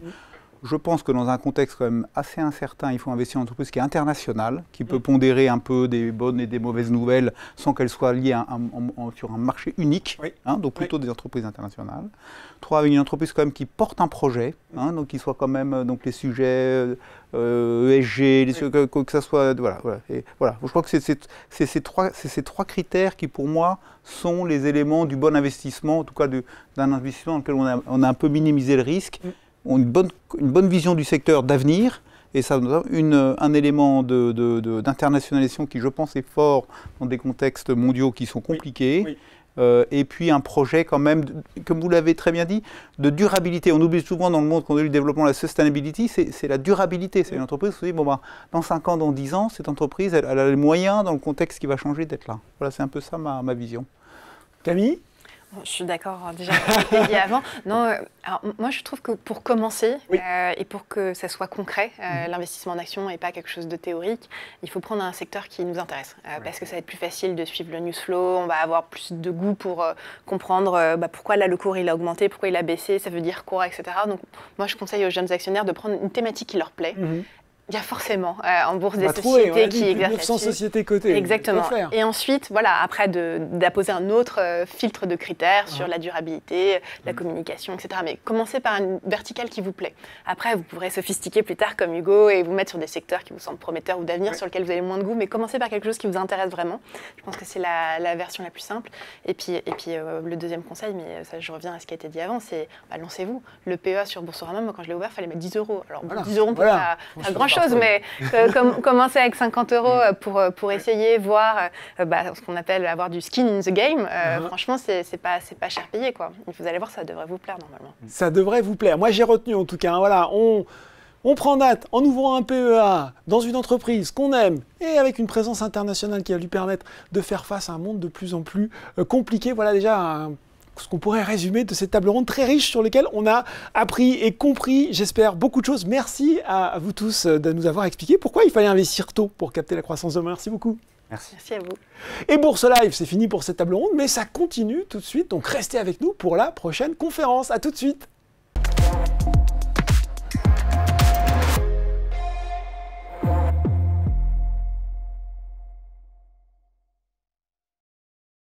Je pense que dans un contexte quand même assez incertain, il faut investir dans une entreprise qui est internationale, qui peut pondérer un peu des bonnes et des mauvaises nouvelles sans qu'elles soient liées sur un marché unique, donc plutôt des entreprises internationales. 3, une entreprise quand même qui porte un projet, donc qui soit quand même les sujets ESG, que ça soit... Voilà. Et voilà. Je crois que c'est ces 3 critères qui, pour moi, sont les éléments du bon investissement, en tout cas d'un investissement dans lequel on a un peu minimisé le risque. Ont une bonne vision du secteur d'avenir et ça un élément d'internationalisation qui, je pense, est fort dans des contextes mondiaux qui sont compliqués. Et puis un projet quand même, comme vous l'avez très bien dit, de durabilité. On oublie souvent dans le monde qu'on a eu le développement, la sustainability, c'est la durabilité. C'est une entreprise qui se dit, dans 5 ans, dans 10 ans, cette entreprise, elle a les moyens, dans le contexte qui va changer, d'être là. Voilà, c'est un peu ça ma vision. Camille ? Je suis d'accord, déjà, avec ce que dit avant. Non, alors, moi, je trouve que pour commencer, et pour que ça soit concret, l'investissement en action n'est pas quelque chose de théorique, il faut prendre un secteur qui nous intéresse, parce que ça va être plus facile de suivre le news flow, on va avoir plus de goût pour comprendre pourquoi là, le cours il a augmenté, pourquoi il a baissé, ça veut dire quoi, etc. Donc, moi, je conseille aux jeunes actionnaires de prendre une thématique qui leur plaît. Il y a forcément en bourse des sociétés qui exercent 900 sociétés cotées. Exactement. Et ensuite, voilà, après d'apposer un autre filtre de critères sur la durabilité, la communication, etc. Mais commencez par une verticale qui vous plaît. Après, vous pourrez sophistiquer plus tard comme Hugo et vous mettre sur des secteurs qui vous semblent prometteurs ou d'avenir sur lesquels vous avez moins de goût. Mais commencez par quelque chose qui vous intéresse vraiment. Je pense que c'est la version la plus simple. Et puis le deuxième conseil, mais ça, je reviens à ce qui a été dit avant, c'est lancez-vous. Le PEA sur Boursorama, moi quand je l'ai ouvert, il fallait mettre 10 €. Alors 10 €, on peut pas grand-chose. Mais commencer avec 50 € pour essayer, voir ce qu'on appelle avoir du skin in the game, franchement, c'est pas cher payé, quoi. Vous allez voir, ça devrait vous plaire normalement. Ça devrait vous plaire. Moi, j'ai retenu en tout cas. Voilà, on prend date en ouvrant un PEA dans une entreprise qu'on aime et avec une présence internationale qui va lui permettre de faire face à un monde de plus en plus compliqué. Voilà déjà ce qu'on pourrait résumer de cette table ronde très riche sur laquelle on a appris et compris, j'espère, beaucoup de choses. Merci à vous tous de nous avoir expliqué pourquoi il fallait investir tôt pour capter la croissance demain. Merci beaucoup. Merci à vous. Et Bourse Live, c'est fini pour cette table ronde, mais ça continue tout de suite. Donc restez avec nous pour la prochaine conférence. À tout de suite.